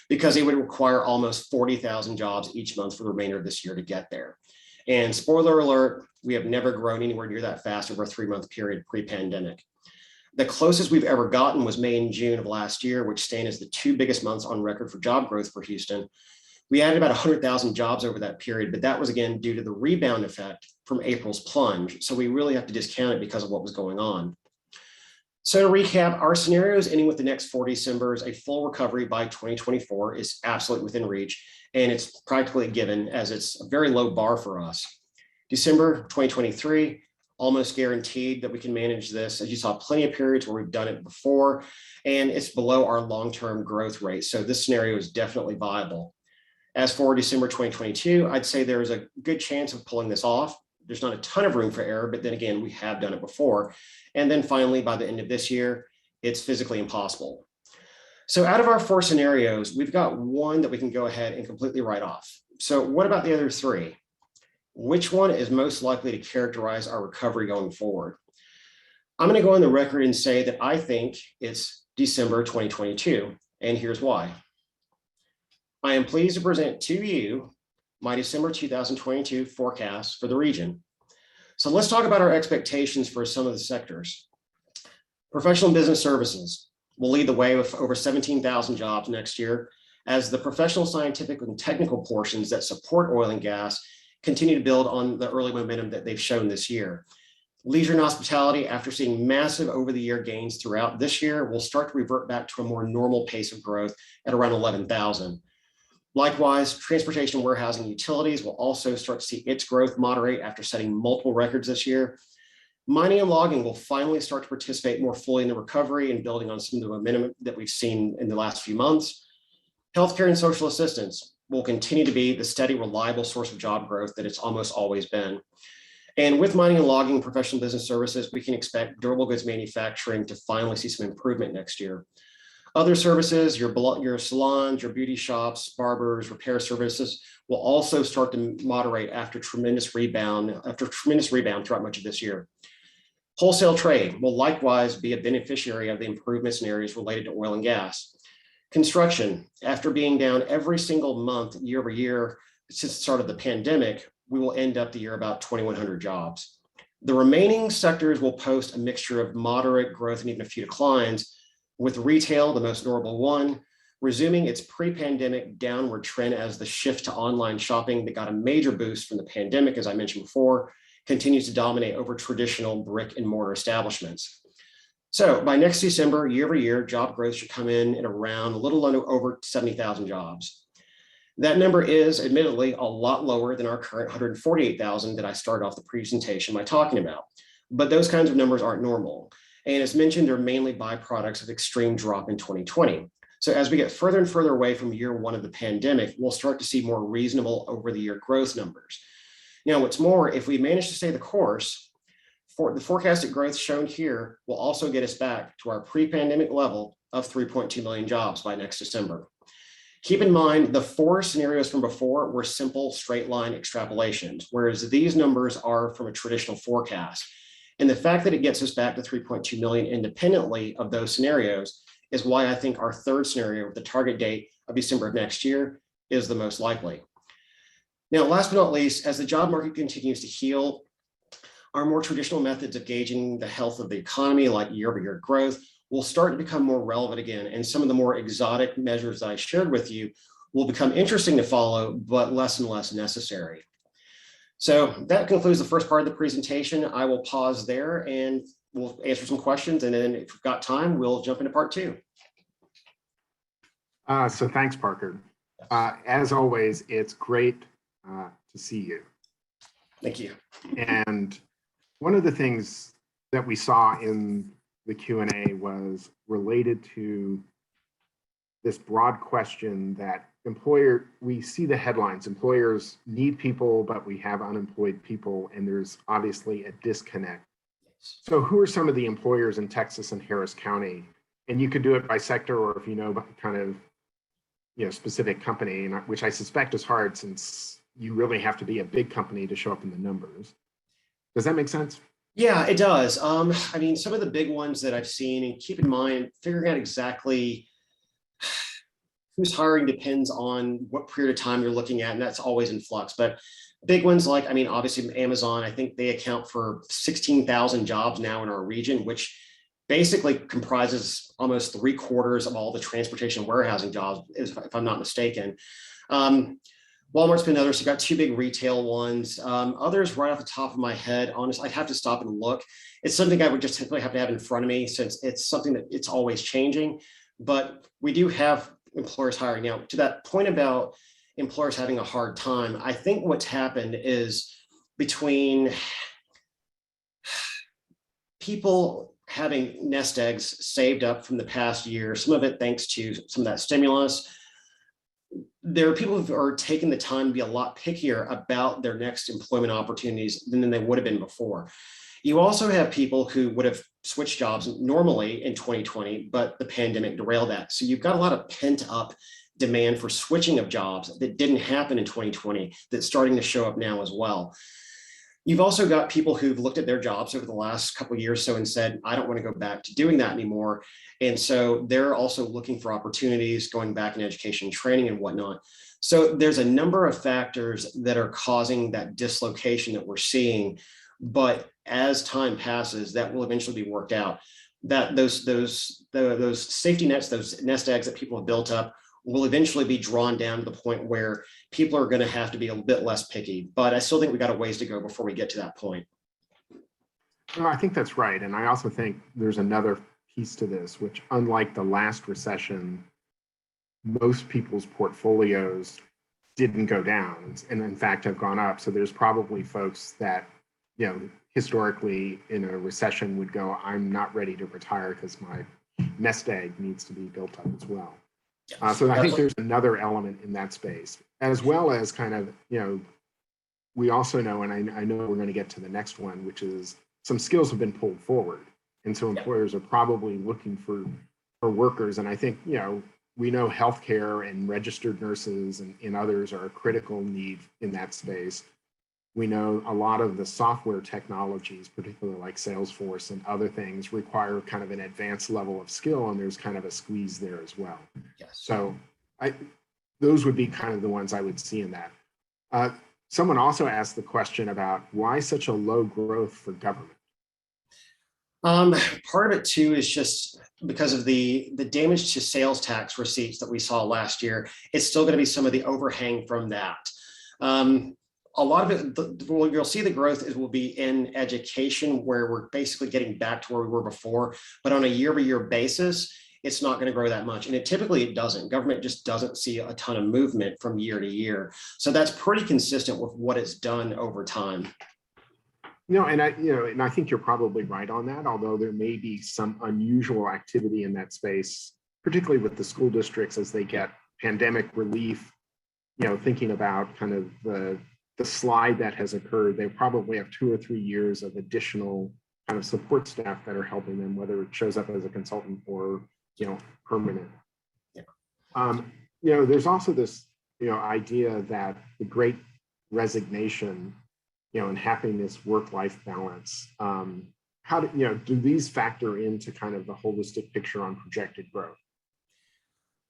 because it would require almost 40,000 jobs each month for the remainder of this year to get there. And spoiler alert, we have never grown anywhere near that fast over a 3-month period pre-pandemic. The closest we've ever gotten was May and June of last year, which stand as the 2 biggest months on record for job growth for Houston. We added about 100,000 jobs over that period, but that was again due to the rebound effect from April's plunge. So we really have to discount it because of what was going on. So to recap, our scenarios ending with the next 4 Decembers, a full recovery by 2024 is absolutely within reach, and it's practically a given as it's a very low bar for us. December 2023, almost guaranteed that we can manage this. As you saw, plenty of periods where we've done it before, and it's below our long-term growth rate. So this scenario is definitely viable. As for December 2022, I'd say there's a good chance of pulling this off. There's not a ton of room for error, but then again, we have done it before. And then finally, by the end of this year, it's physically impossible. So out of our 4 scenarios, we've got one that we can go ahead and completely write off. So what about the other 3? Which one is most likely to characterize our recovery going forward? I'm going to go on the record and say that I think it's December 2022, and here's why. I am pleased to present to you my December 2022 forecast for the region. So let's talk about our expectations for some of the sectors. Professional and business services will lead the way with over 17,000 jobs next year, as the professional, scientific, and technical portions that support oil and gas continue to build on the early momentum that they've shown this year. Leisure and hospitality, after seeing massive over-the-year gains throughout this year, will start to revert back to a more normal pace of growth at around 11,000. Likewise, transportation, warehousing, and utilities will also start to see its growth moderate after setting multiple records this year. Mining and logging will finally start to participate more fully in the recovery and building on some of the momentum that we've seen in the last few months. Healthcare and social assistance will continue to be the steady, reliable source of job growth that it's almost always been. And with mining and logging, professional business services, we can expect durable goods manufacturing to finally see some improvement next year. Other services, your salons, your beauty shops, barbers, repair services will also start to moderate after tremendous rebound throughout much of this year. Wholesale trade will likewise be a beneficiary of the improvements in areas related to oil and gas. Construction, after being down every single month year over year since the start of the pandemic, we will end up the year about 2,100 jobs. The remaining sectors will post a mixture of moderate growth and even a few declines, with retail, the most notable one, resuming its pre-pandemic downward trend as the shift to online shopping that got a major boost from the pandemic, as I mentioned before, continues to dominate over traditional brick and mortar establishments. So by next December, year over year, job growth should come in at around a little under over 70,000 jobs. That number is admittedly a lot lower than our current 148,000 that I started off the presentation by talking about, but those kinds of numbers aren't normal. And as mentioned, they're mainly byproducts of extreme drop in 2020. So as we get further and further away from year 1 of the pandemic, we'll start to see more reasonable over the year growth numbers. Now, what's more, if we manage to stay the course, for the forecasted growth shown here will also get us back to our pre-pandemic level of 3.2 million jobs by next December. Keep in mind, the 4 scenarios from before were simple straight line extrapolations, whereas these numbers are from a traditional forecast. And the fact that it gets us back to 3.2 million independently of those scenarios is why I think our 3rd scenario with the target date of December of next year is the most likely. Now, last but not least, as the job market continues to heal, our more traditional methods of gauging the health of the economy, like year-over-year growth, will start to become more relevant again. And some of the more exotic measures that I shared with you will become interesting to follow, but less and less necessary. So that concludes the first part of the presentation. I will pause there and we'll answer some questions. And then if we've got time, we'll jump into part 2. So thanks, Parker. As always, it's great to see you. Thank you. And one of the things that we saw in the Q&A was related to this broad question that we see the headlines, employers need people, but we have unemployed people, and there's obviously a disconnect. So who are some of the employers in Texas and Harris County? And you could do it by sector, or if you know kind of, specific company, which I suspect is hard since you really have to be a big company to show up in the numbers. Does that make sense? Yeah, it does. I mean, some of the big ones that I've seen, and keep in mind, figuring out exactly who's hiring depends on what period of time you're looking at, and that's always in flux. But big ones like, obviously Amazon, I think they account for 16,000 jobs now in our region, which basically comprises almost 3/4 of all the transportation warehousing jobs, if I'm not mistaken. Walmart's been others. You've got 2 big retail ones. Others right off the top of my head, honestly, I'd have to stop and look. It's something I would just simply have to have in front of me since it's something that it's always changing. But we do have employers hiring. Now, to that point about employers having a hard time, I think what's happened is between people having nest eggs saved up from the past year, some of it thanks to some of that stimulus, there are people who are taking the time to be a lot pickier about their next employment opportunities than they would have been before. You also have people who would have switched jobs normally in 2020, but the pandemic derailed that. So you've got a lot of pent up demand for switching of jobs that didn't happen in 2020 that's starting to show up now as well. You've also got people who've looked at their jobs over the last couple of years or so and said, I don't want to go back to doing that anymore. And so they're also looking for opportunities, going back in education and training and whatnot. So there's a number of factors that are causing that dislocation that we're seeing. But as time passes, that will eventually be worked out. That those safety nets, those nest eggs that people have built up will eventually be drawn down to the point where people are going to have to be a bit less picky. But I still think we got a ways to go before we get to that point. No, I think that's right. And I also think there's another piece to this, which unlike the last recession, most people's portfolios didn't go down and in fact have gone up. So there's probably folks that, historically in a recession would go, I'm not ready to retire because my nest egg needs to be built up as well. So I think there's another element in that space, as well as kind of, we also know, and I know we're going to get to the next one, which is some skills have been pulled forward. And so employers are probably looking for workers. And I think, we know healthcare and registered nurses and others are a critical need in that space. We know a lot of the software technologies, particularly like Salesforce and other things, require kind of an advanced level of skill, and there's kind of a squeeze there as well. Yes. So those would be kind of the ones I would see in that. Someone also asked the question about why such a low growth for government? Part of it too is just because of the damage to sales tax receipts that we saw last year. It's still going to be some of the overhang from that. A lot of it, well, you'll see the growth will be in education, where we're basically getting back to where we were before, but on a year-over-year basis, it's not going to grow that much. And it typically doesn't. Government just doesn't see a ton of movement from year to year. So that's pretty consistent with what it's done over time. And I think you're probably right on that, although there may be some unusual activity in that space, particularly with the school districts as they get pandemic relief, thinking about kind of the slide that has occurred. They probably have 2 or 3 years of additional kind of support staff that are helping them, whether it shows up as a consultant or, permanent. Yeah. there's also this, idea that the great resignation, and having this work-life balance, how do these factor into kind of the holistic picture on projected growth?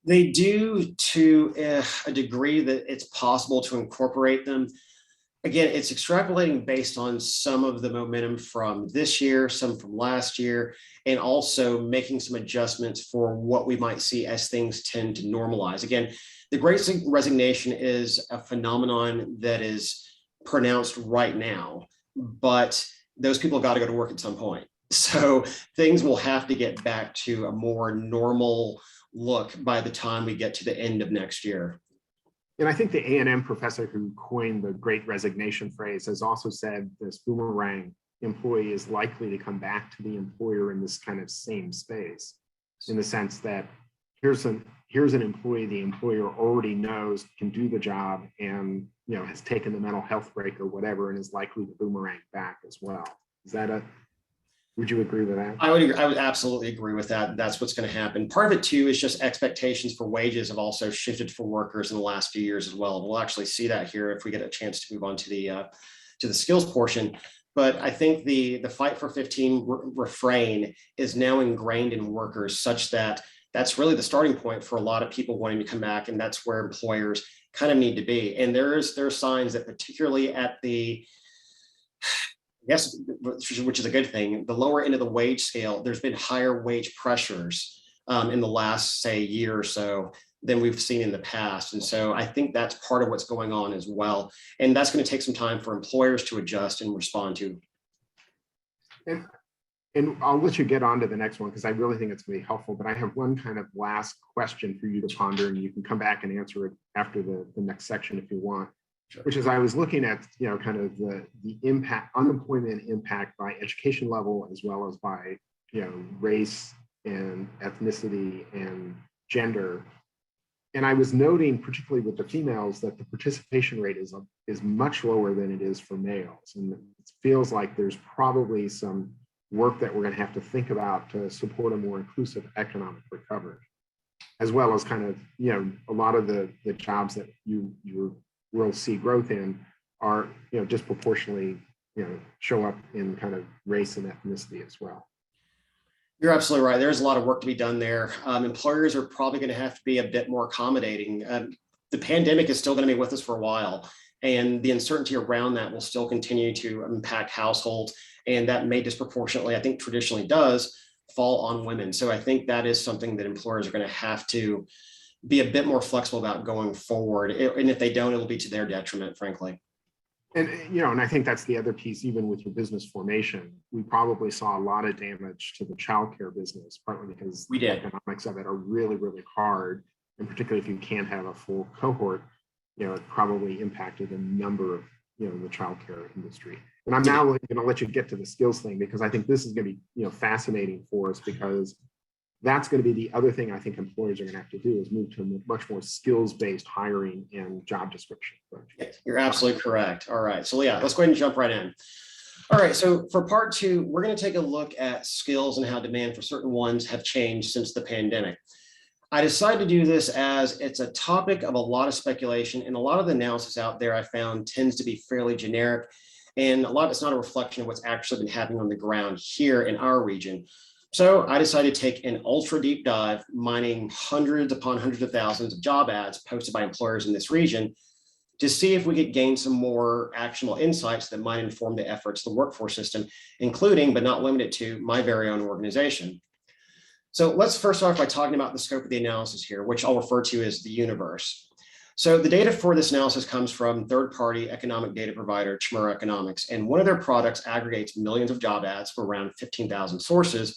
They do to a degree that it's possible to incorporate them. Again, it's extrapolating based on some of the momentum from this year, some from last year, and also making some adjustments for what we might see as things tend to normalize. Again, the Great Resignation is a phenomenon that is pronounced right now, but those people got to go to work at some point. So things will have to get back to a more normal look by the time we get to the end of next year. And I think the A&M professor who coined the Great Resignation phrase has also said this boomerang employee is likely to come back to the employer in this kind of same space, in the sense that here's an employee the employer already knows can do the job and has taken the mental health break or whatever and is likely to boomerang back as well. Would you agree with that? I would absolutely agree with that. That's what's going to happen. Part of it too is just expectations for wages have also shifted for workers in the last few years as well. We'll actually see that here if we get a chance to move on to the skills portion. But I think the fight for 15 refrain is now ingrained in workers such that that's really the starting point for a lot of people wanting to come back, and that's where employers kind of need to be. And there are signs that particularly at the yes, which is a good thing, the lower end of the wage scale, there's been higher wage pressures in the last, say, year or so than we've seen in the past. And so I think that's part of what's going on as well. And that's going to take some time for employers to adjust and respond to. And I'll let you get on to the next one because I really think it's going to be helpful. But I have one kind of last question for you to ponder, and you can come back and answer it after the next section if you want. Sure. Which is, I was looking at, kind of the impact, unemployment impact by education level, as well as by, race and ethnicity and gender. And I was noting, particularly with the females, that the participation rate is much lower than it is for males. And it feels like there's probably some work that we're going to have to think about to support a more inclusive economic recovery, as well as kind of, a lot of the jobs that you will see growth in are, disproportionately, show up in kind of race and ethnicity as well. You're absolutely right. There's a lot of work to be done there. Employers are probably going to have to be a bit more accommodating. The pandemic is still going to be with us for a while, and the uncertainty around that will still continue to impact households, and that may disproportionately, I think traditionally does, fall on women. So I think that is something that employers are going to have to be a bit more flexible about going forward. And if they don't, it'll be to their detriment, frankly. And, and I think that's the other piece, even with your business formation, we probably saw a lot of damage to the childcare business, partly because we did. The economics of it are really, really hard. And particularly if you can't have a full cohort, it probably impacted a number of, the childcare industry. And I'm now going to let you get to the skills thing, because I think this is going to be, fascinating for us, because that's going to be the other thing I think employers are going to have to do, is move to a much more skills-based hiring and job description approach. You're absolutely correct. All right. So yeah, let's go ahead and jump right in. All right. So for part two, we're going to take a look at skills and how demand for certain ones have changed since the pandemic. I decided to do this as it's a topic of a lot of speculation, and a lot of the analysis out there I found tends to be fairly generic, and a lot of it's not a reflection of what's actually been happening on the ground here in our region. So I decided to take an ultra deep dive, mining hundreds upon hundreds of thousands of job ads posted by employers in this region to see if we could gain some more actionable insights that might inform the efforts of the workforce system, including, but not limited to, my very own organization. So let's first start by talking about the scope of the analysis here, which I'll refer to as the universe. So the data for this analysis comes from third-party economic data provider, Chmura Economics, and one of their products aggregates millions of job ads from around 15,000 sources.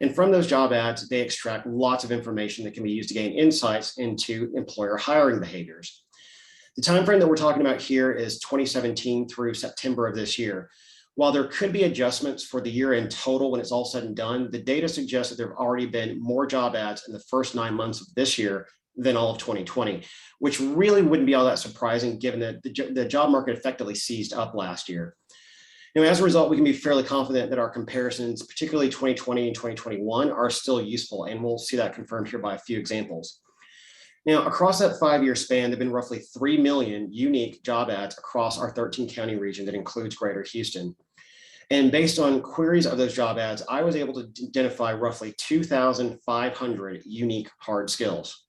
And from those job ads, they extract lots of information that can be used to gain insights into employer hiring behaviors. The timeframe that we're talking about here is 2017 through September of this year. While there could be adjustments for the year in total when it's all said and done, the data suggests that there have already been more job ads in the first 9 months of this year than all of 2020, which really wouldn't be all that surprising given that the job market effectively seized up last year. As a result, we can be fairly confident that our comparisons, particularly 2020 and 2021, are still useful, and we'll see that confirmed here by a few examples. Now, across that 5-year span, there've been roughly 3 million unique job ads across our 13 county region that includes Greater Houston. And based on queries of those job ads, I was able to identify roughly 2,500 unique hard skills.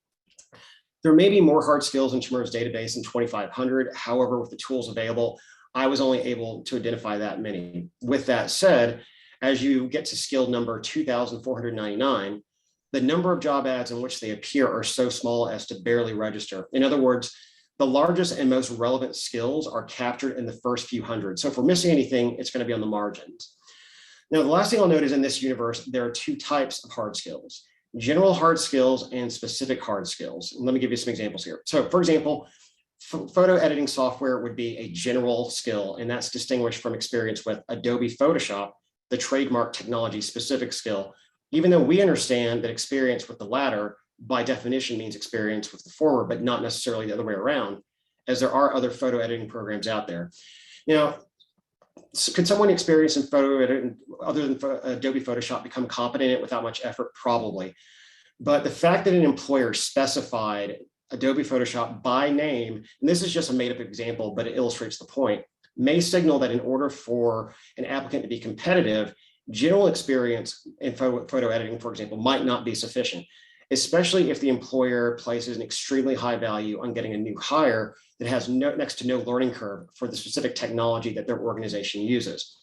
There may be more hard skills in Tomorrow's database than 2,500. However, with the tools available, I was only able to identify that many. With that said, as you get to skill number 2,499, the number of job ads in which they appear are so small as to barely register. In other words, the largest and most relevant skills are captured in the first few hundred. So if we're missing anything, it's going to be on the margins. Now, the last thing I'll note is in this universe, there are 2 types of hard skills: general hard skills and specific hard skills. And let me give you some examples here. So for example, photo editing software would be a general skill, and that's distinguished from experience with Adobe Photoshop, the trademark technology specific skill, even though we understand that experience with the latter by definition means experience with the former, but not necessarily the other way around, as there are other photo editing programs out there. Now, could someone experienced in photo editing other than Adobe Photoshop become competent in it without much effort? Probably. But the fact that an employer specified Adobe Photoshop by name, and this is just a made-up example, but it illustrates the point, may signal that in order for an applicant to be competitive, general experience in photo editing, for example, might not be sufficient, especially if the employer places an extremely high value on getting a new hire that has next to no learning curve for the specific technology that their organization uses.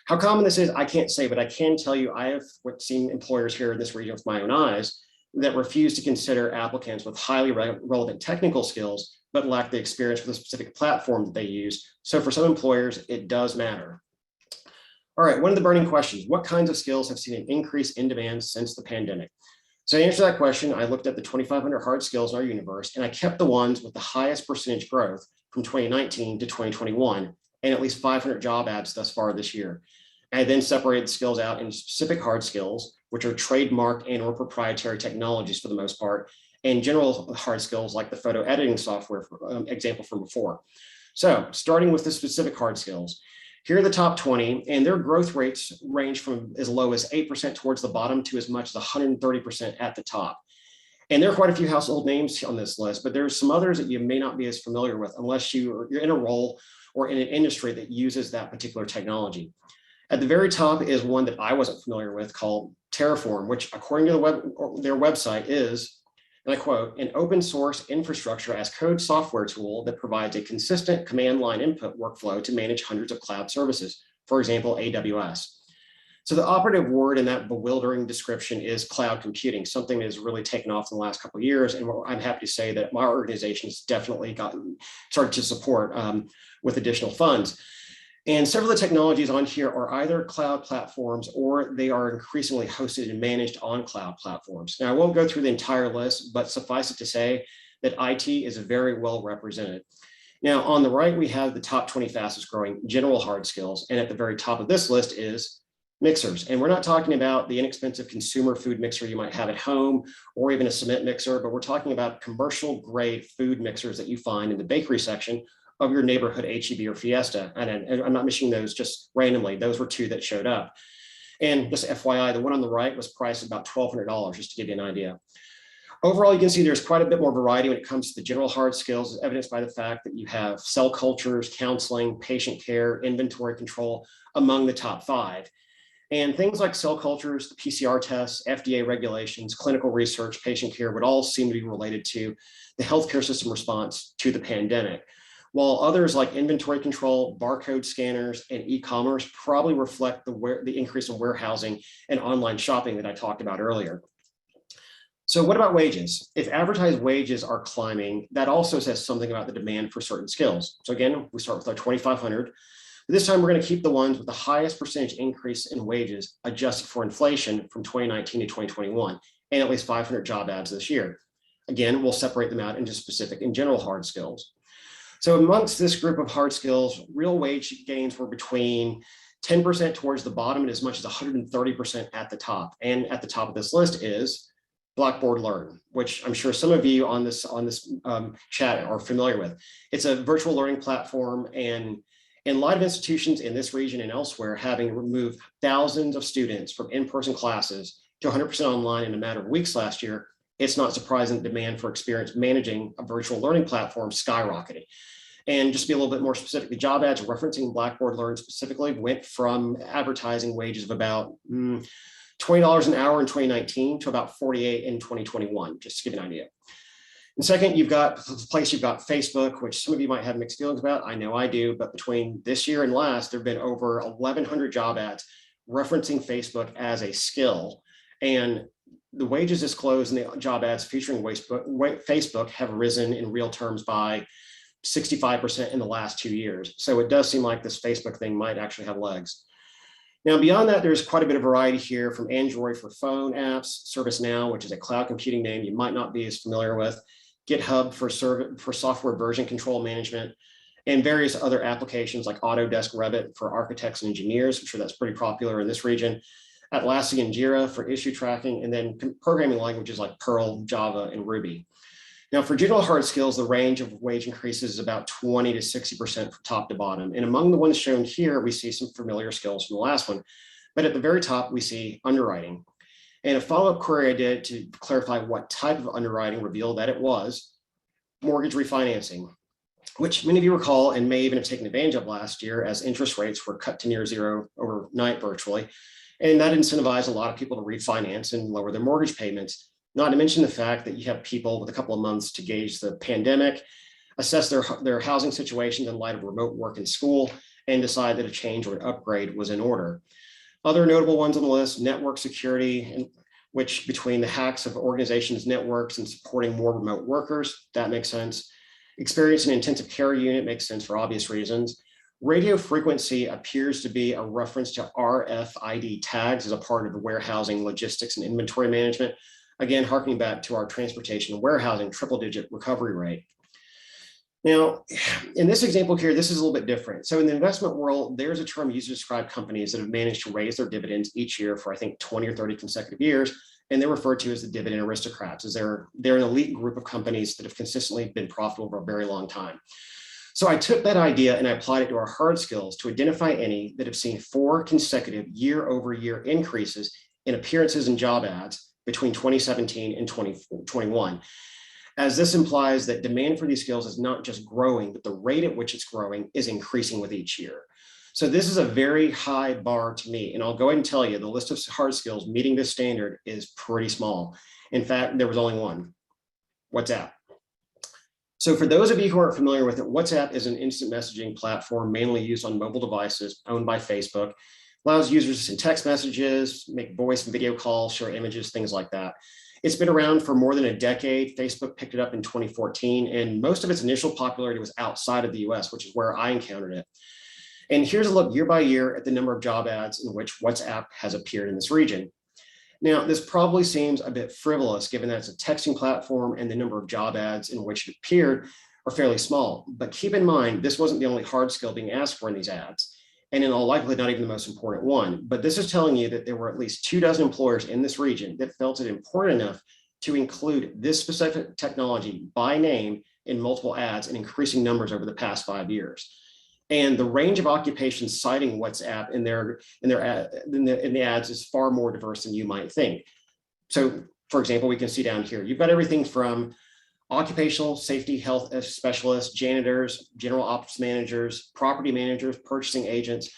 How common this is, I can't say, but I can tell you I have seen employers here in this region with my own eyes that refuse to consider applicants with highly relevant technical skills, but lack the experience for the specific platform that they use. So for some employers, it does matter. All right, one of the burning questions: what kinds of skills have seen an increase in demand since the pandemic? So to answer that question, I looked at the 2,500 hard skills in our universe, and I kept the ones with the highest percentage growth from 2019 to 2021, and at least 500 job ads thus far this year. I then separated the skills out into specific hard skills, which are trademarked and or proprietary technologies for the most part, and general hard skills like the photo editing software example from before. So starting with the specific hard skills, here are the top 20, and their growth rates range from as low as 8% towards the bottom to as much as 130% at the top. And there are quite a few household names on this list, but there's some others that you may not be as familiar with unless you're in a role or in an industry that uses that particular technology. At the very top is one that I wasn't familiar with called Terraform, which according to their website is, and I quote, an open source infrastructure as code software tool that provides a consistent command line input workflow to manage hundreds of cloud services, for example, AWS. So the operative word in that bewildering description is cloud computing, something that has really taken off in the last couple of years. And I'm happy to say that my organization has definitely started to support with additional funds. And several of the technologies on here are either cloud platforms or they are increasingly hosted and managed on cloud platforms. Now, I won't go through the entire list, but suffice it to say that IT is very well represented. Now, on the right, we have the top 20 fastest growing general hard skills. And at the very top of this list is mixers. And we're not talking about the inexpensive consumer food mixer you might have at home or even a cement mixer, but we're talking about commercial grade food mixers that you find in the bakery section of your neighborhood HEB or Fiesta. And I'm not mentioning those just randomly. Those were 2 that showed up. And just FYI, the one on the right was priced about $1,200, just to give you an idea. Overall, you can see there's quite a bit more variety when it comes to the general hard skills, as evidenced by the fact that you have cell cultures, counseling, patient care, inventory control among the top 5. And things like cell cultures, the PCR tests, FDA regulations, clinical research, patient care would all seem to be related to the healthcare system response to the pandemic. While others like inventory control, barcode scanners, and e-commerce probably reflect the increase in warehousing and online shopping that I talked about earlier. So what about wages? If advertised wages are climbing, that also says something about the demand for certain skills. So again, we start with our 2,500. This time we're going to keep the ones with the highest percentage increase in wages adjusted for inflation from 2019 to 2021, and at least 500 job ads this year. Again, we'll separate them out into specific and general hard skills. So amongst this group of hard skills, real wage gains were between 10% towards the bottom and as much as 130% at the top. And at the top of this list is Blackboard Learn, which I'm sure some of you on this chat are familiar with. It's a virtual learning platform, and in light of institutions in this region and elsewhere having removed thousands of students from in-person classes to 100% online in a matter of weeks last year, it's not surprising that demand for experience managing a virtual learning platform skyrocketed. And just to be a little bit more specific, the job ads referencing Blackboard Learn specifically went from advertising wages of about $20 an hour in 2019 to about $48 in 2021, just to give you an idea. And second, you've got Facebook, which some of you might have mixed feelings about. I know I do, but between this year and last, there have been over 1,100 job ads referencing Facebook as a skill. And the wages disclosed in the job ads featuring Facebook have risen in real terms by 65% in the last 2 years. So it does seem like this Facebook thing might actually have legs. Now, beyond that, there's quite a bit of variety here, from Android for phone apps, ServiceNow, which is a cloud computing name you might not be as familiar with, GitHub for software version control management, and various other applications like Autodesk Revit for architects and engineers. I'm sure that's pretty popular in this region. Atlassian Jira for issue tracking, and then programming languages like Perl, Java, and Ruby. Now, for general hard skills, the range of wage increases is about 20 to 60% from top to bottom. And among the ones shown here, we see some familiar skills from the last one. But at the very top, we see underwriting. And a follow-up query I did to clarify what type of underwriting revealed that it was mortgage refinancing, which many of you recall and may even have taken advantage of last year as interest rates were cut to near zero overnight virtually. And that incentivized a lot of people to refinance and lower their mortgage payments. Not to mention the fact that you have people with a couple of months to gauge the pandemic, assess their housing situations in light of remote work and school, and decide that a change or an upgrade was in order. Other notable ones on the list: network security, which between the hacks of organizations' networks and supporting more remote workers, that makes sense. Experience in intensive care unit makes sense for obvious reasons. Radio frequency appears to be a reference to RFID tags as a part of the warehousing, logistics, and inventory management. Again, harkening back to our transportation and warehousing triple-digit recovery rate. Now, in this example here, this is a little bit different. So in the investment world, there's a term used to describe companies that have managed to raise their dividends each year for, I think, 20 or 30 consecutive years, and they're referred to as the dividend aristocrats, as they're an elite group of companies that have consistently been profitable for a very long time. So I took that idea and I applied it to our hard skills to identify any that have seen 4 consecutive year-over-year increases in appearances in job ads between 2017 and 2021, as this implies that demand for these skills is not just growing, but the rate at which it's growing is increasing with each year. So this is a very high bar to meet, and I'll go ahead and tell you the list of hard skills meeting this standard is pretty small. In fact, there was only one: WhatsApp. So for those of you who aren't familiar with it, WhatsApp is an instant messaging platform mainly used on mobile devices owned by Facebook. Allows users to send text messages, make voice and video calls, share images, things like that. It's been around for more than a decade. Facebook picked it up in 2014, and most of its initial popularity was outside of the US, which is where I encountered it. And here's a look year by year at the number of job ads in which WhatsApp has appeared in this region. Now, this probably seems a bit frivolous given that it's a texting platform and the number of job ads in which it appeared are fairly small. But keep in mind, this wasn't the only hard skill being asked for in these ads, and in all likelihood, not even the most important one. But this is telling you that there were at least 24 employers in this region that felt it important enough to include this specific technology by name in multiple ads in increasing numbers over the past 5 years. And the range of occupations citing WhatsApp in the ads is far more diverse than you might think. So, for example, we can see down here, you've got everything from occupational safety health specialists, janitors, general ops managers, property managers, purchasing agents.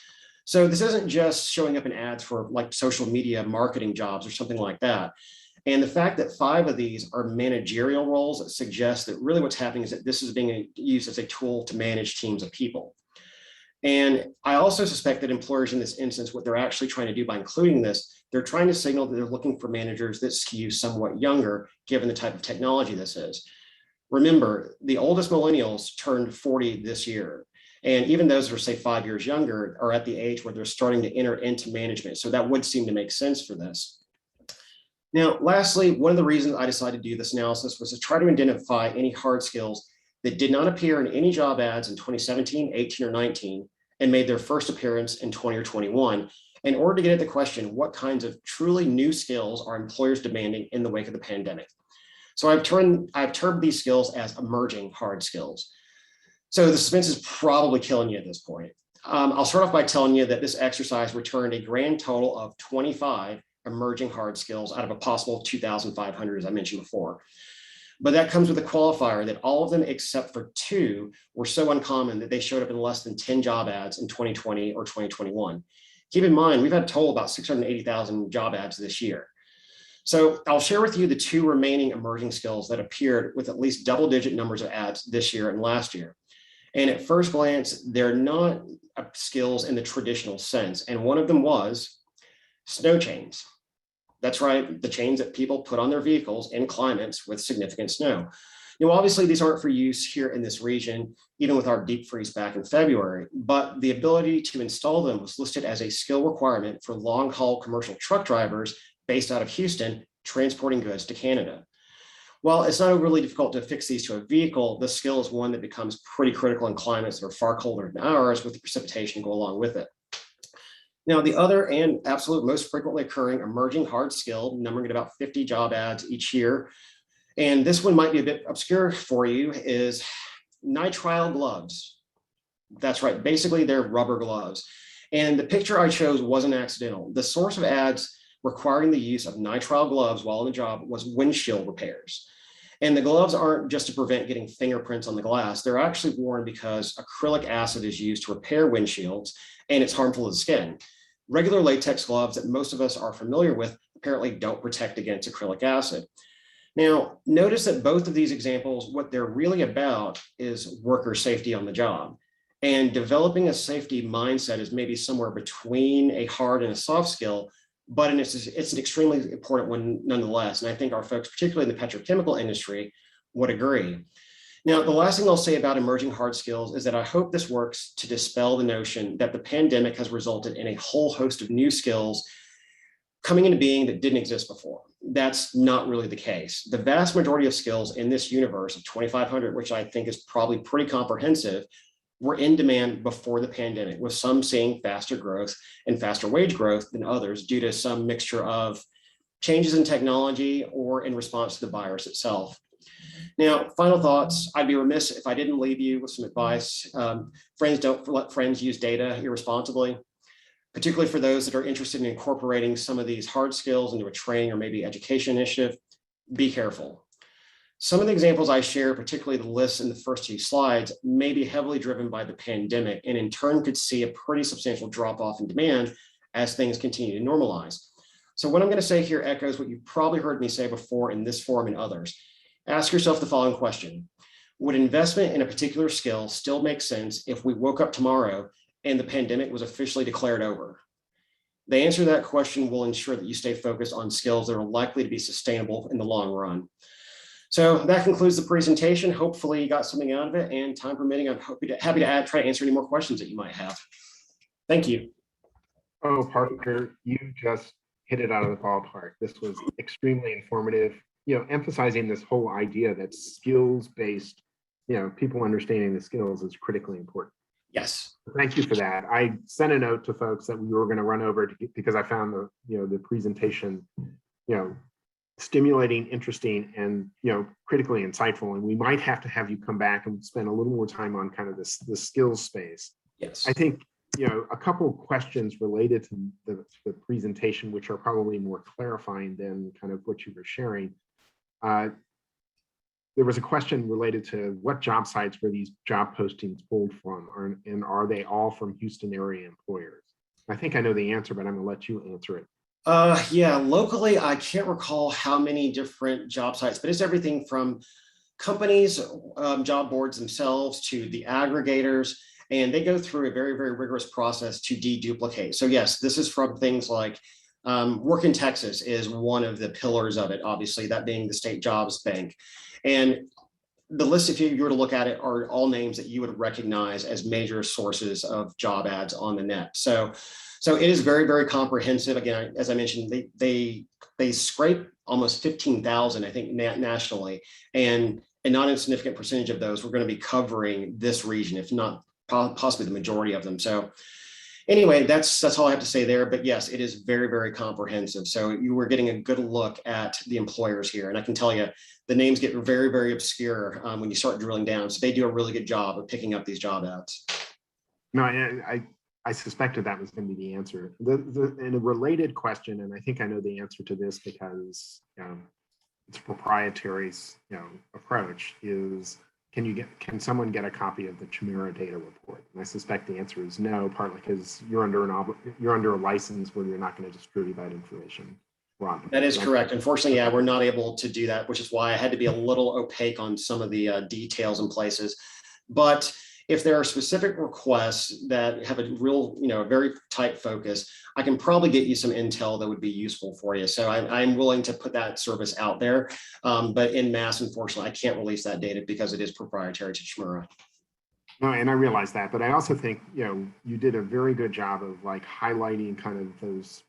So this isn't just showing up in ads for like social media marketing jobs or something like that. And the fact that 5 of these are managerial roles suggests that really what's happening is that this is being used as a tool to manage teams of people. And I also suspect that employers in this instance, what they're actually trying to do by including this, they're trying to signal that they're looking for managers that skew somewhat younger, given the type of technology this is. Remember, the oldest millennials turned 40 this year. And even those who are, say, 5 years younger are at the age where they're starting to enter into management. So that would seem to make sense for this. Now, lastly, one of the reasons I decided to do this analysis was to try to identify any hard skills that did not appear in any job ads in 2017, 18, or 19, and made their first appearance in 20 or 21, in order to get at the question, what kinds of truly new skills are employers demanding in the wake of the pandemic? So I've termed these skills as emerging hard skills. So the suspense is probably killing you at this point. I'll start off by telling you that this exercise returned a grand total of 25 emerging hard skills out of a possible 2,500, as I mentioned before. But that comes with a qualifier that all of them except for 2 were so uncommon that they showed up in less than 10 job ads in 2020 or 2021. Keep in mind, we've had a total about 680,000 job ads this year. So I'll share with you the 2 remaining emerging skills that appeared with at least double-digit numbers of ads this year and last year. And at first glance, they're not skills in the traditional sense. And one of them was snow chains. That's right, the chains that people put on their vehicles in climates with significant snow. You know, obviously these aren't for use here in this region, even with our deep freeze back in February, but the ability to install them was listed as a skill requirement for long haul commercial truck drivers based out of Houston, transporting goods to Canada. While it's not really difficult to fix these to a vehicle, the skill is one that becomes pretty critical in climates that are far colder than ours, with the precipitation to go along with it. Now, the other and absolute most frequently occurring emerging hard skill, numbering at about 50 job ads each year, and this one might be a bit obscure for you, is nitrile gloves. That's right, basically they're rubber gloves. And the picture I chose wasn't accidental. The source of ads requiring the use of nitrile gloves while on the job was windshield repairs. And the gloves aren't just to prevent getting fingerprints on the glass. They're actually worn because acrylic acid is used to repair windshields, and it's harmful to the skin. Regular latex gloves that most of us are familiar with apparently don't protect against acrylic acid. Now, notice that both of these examples, what they're really about is worker safety on the job. And developing a safety mindset is maybe somewhere between a hard and a soft skill, but it's an extremely important one nonetheless. And I think our folks, particularly in the petrochemical industry, would agree. Now, the last thing I'll say about emerging hard skills is that I hope this works to dispel the notion that the pandemic has resulted in a whole host of new skills coming into being that didn't exist before. That's not really the case. The vast majority of skills in this universe of 2,500, which I think is probably pretty comprehensive, were in demand before the pandemic, with some seeing faster growth and faster wage growth than others due to some mixture of changes in technology or in response to the virus itself. Now, final thoughts. I'd be remiss if I didn't leave you with some advice. Friends, don't let friends use data irresponsibly, particularly for those that are interested in incorporating some of these hard skills into a training or maybe education initiative. Be careful. Some of the examples I share, particularly the lists in the first 2 slides, may be heavily driven by the pandemic and in turn could see a pretty substantial drop off in demand as things continue to normalize. So what I'm going to say here echoes what you've probably heard me say before in this forum and others. Ask yourself the following question. Would investment in a particular skill still make sense if we woke up tomorrow and the pandemic was officially declared over? The answer to that question will ensure that you stay focused on skills that are likely to be sustainable in the long run. So that concludes the presentation. Hopefully you got something out of it, and time permitting, I'm happy to try to answer any more questions that you might have. Thank you. Oh, Parker, you just hit it out of the ballpark. This was extremely informative, emphasizing this whole idea that skills-based, people understanding the skills is critically important. Yes. Thank you for that. I sent a note to folks that we were going to run over because I found the presentation, stimulating, interesting, and critically insightful. And we might have to have you come back and spend a little more time on kind of the skills space. Yes. I think a couple of questions related to the presentation, which are probably more clarifying than kind of what you were sharing. There was a question related to what job sites were these job postings pulled from, and are they all from Houston area employers? I think I know the answer, but I'm going to let you answer it. Yeah, locally, I can't recall how many different job sites, but it's everything from companies, job boards themselves to the aggregators, and they go through a very, very rigorous process to deduplicate. So yes, this is from things like Work in Texas is one of the pillars of it, obviously, that being the state jobs bank. And the list, if you were to look at it, are all names that you would recognize as major sources of job ads on the net. So it is very, very comprehensive. Again, as I mentioned, they scrape almost 15,000, I think, nationally, and a not insignificant percentage of those we're going to be covering this region, if not possibly the majority of them. So anyway, that's all I have to say there. But yes, it is very, very comprehensive. So you were getting a good look at the employers here, and I can tell you the names get very, very obscure when you start drilling down. So they do a really good job of picking up these job ads. No, I suspected that was going to be the answer. And a related question, and I think I know the answer to this because it's a proprietary approach, is can someone get a copy of the Chimera data report? And I suspect the answer is no, partly because you're under a license where you're not going to distribute that information. That is correct. Unfortunately, yeah, we're not able to do that, which is why I had to be a little opaque on some of the details and places. But if there are specific requests that have a real, a very tight focus, I can probably get you some intel that would be useful for you. So I'm willing to put that service out there. But in mass, unfortunately, I can't release that data because it is proprietary to Chimera. No, and I realize that, but I also think, you did a very good job of highlighting kind of those,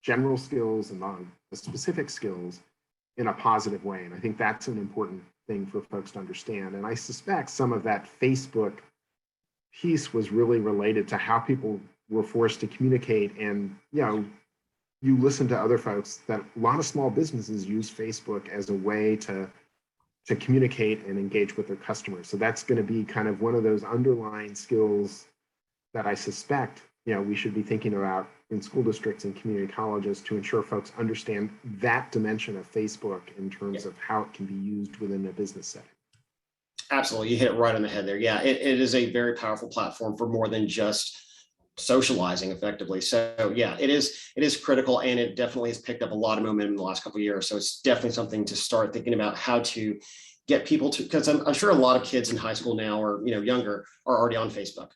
general skills and the specific skills in a positive way. And I think that's an important thing for folks to understand. And I suspect some of that Facebook piece was really related to how people were forced to communicate. And, you listen to other folks that a lot of small businesses use Facebook as a way to communicate and engage with their customers. So that's going to be kind of one of those underlying skills that I suspect, we should be thinking about in school districts and community colleges to ensure folks understand that dimension of Facebook in terms of how it can be used within a business setting. Absolutely. You hit it right on the head there. Yeah, it is a very powerful platform for more than just socializing effectively. So yeah, it is critical, and it definitely has picked up a lot of momentum in the last couple of years. So it's definitely something to start thinking about how to get people to, because I'm sure a lot of kids in high school now or younger are already on Facebook.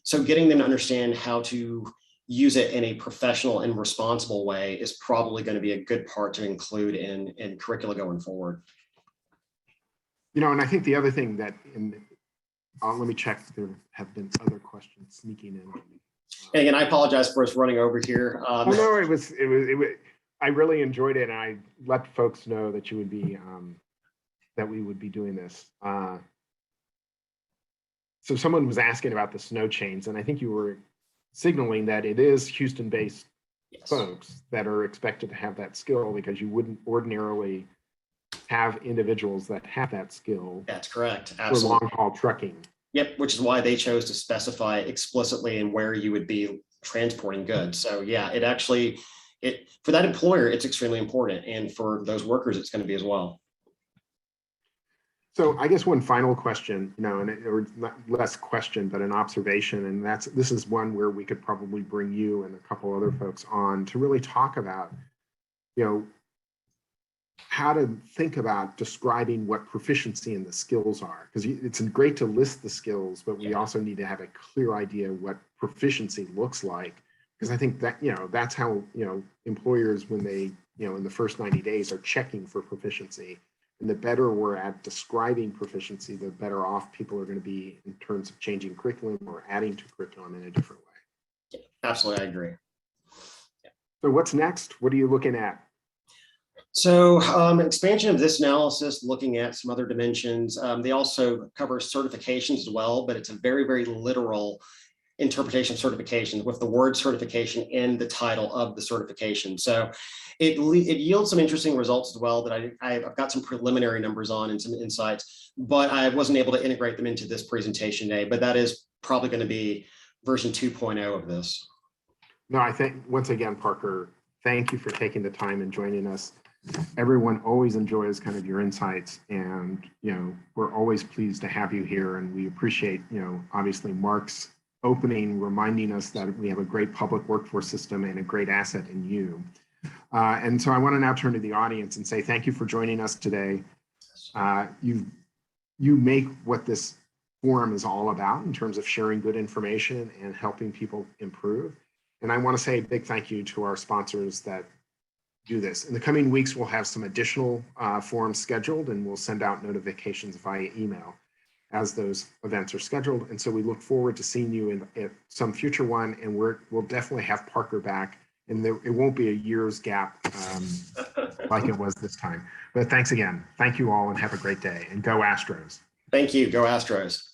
So getting them to understand how to use it in a professional and responsible way is probably going to be a good part to include in curricula going forward. And I think the other thing that, let me check if there have been other questions sneaking in. And again, I apologize for us running over here. No, it was, I really enjoyed it, and I let folks know that you would be, that we would be doing this. So someone was asking about the snow chains, and I think you were signaling that it is Houston-based folks that are expected to have that skill, because you wouldn't ordinarily have individuals that have that skill. That's correct. Absolutely. For long haul trucking. Yep, which is why they chose to specify explicitly in where you would be transporting goods. So yeah, for that employer, it's extremely important, and for those workers, it's going to be as well. So I guess one final question, or not less question, but an observation, and this is one where we could probably bring you and a couple other folks on to really talk about, how to think about describing what proficiency in the skills are, because it's great to list the skills, but we also need to have a clear idea what proficiency looks like, because I think that, that's how, employers, when they, in the first 90 days are checking for proficiency. And the better we're at describing proficiency, the better off people are going to be in terms of changing curriculum or adding to curriculum in a different way. Absolutely, I agree. So what's next? What are you looking at? So expansion of this analysis, looking at some other dimensions. They also cover certifications as well, but it's a very, very literal interpretation of certifications with the word certification in the title of the certification. So it yields some interesting results as well that I've got some preliminary numbers on and some insights, but I wasn't able to integrate them into this presentation today, but that is probably going to be version 2.0 of this. No, I think, once again, Parker, thank you for taking the time and joining us. Everyone always enjoys kind of your insights, and, we're always pleased to have you here, and we appreciate, obviously Mark's opening, reminding us that we have a great public workforce system and a great asset in you. And so I want to now turn to the audience and say thank you for joining us today. You make what this forum is all about in terms of sharing good information and helping people improve. And I want to say a big thank you to our sponsors that do this. In the coming weeks, we'll have some additional forums scheduled, and we'll send out notifications via email as those events are scheduled. And so we look forward to seeing you at some future one, and we'll definitely have Parker back, and it won't be a year's gap like it was this time. But thanks again. Thank you all, and have a great day, and go Astros. Thank you. Go Astros.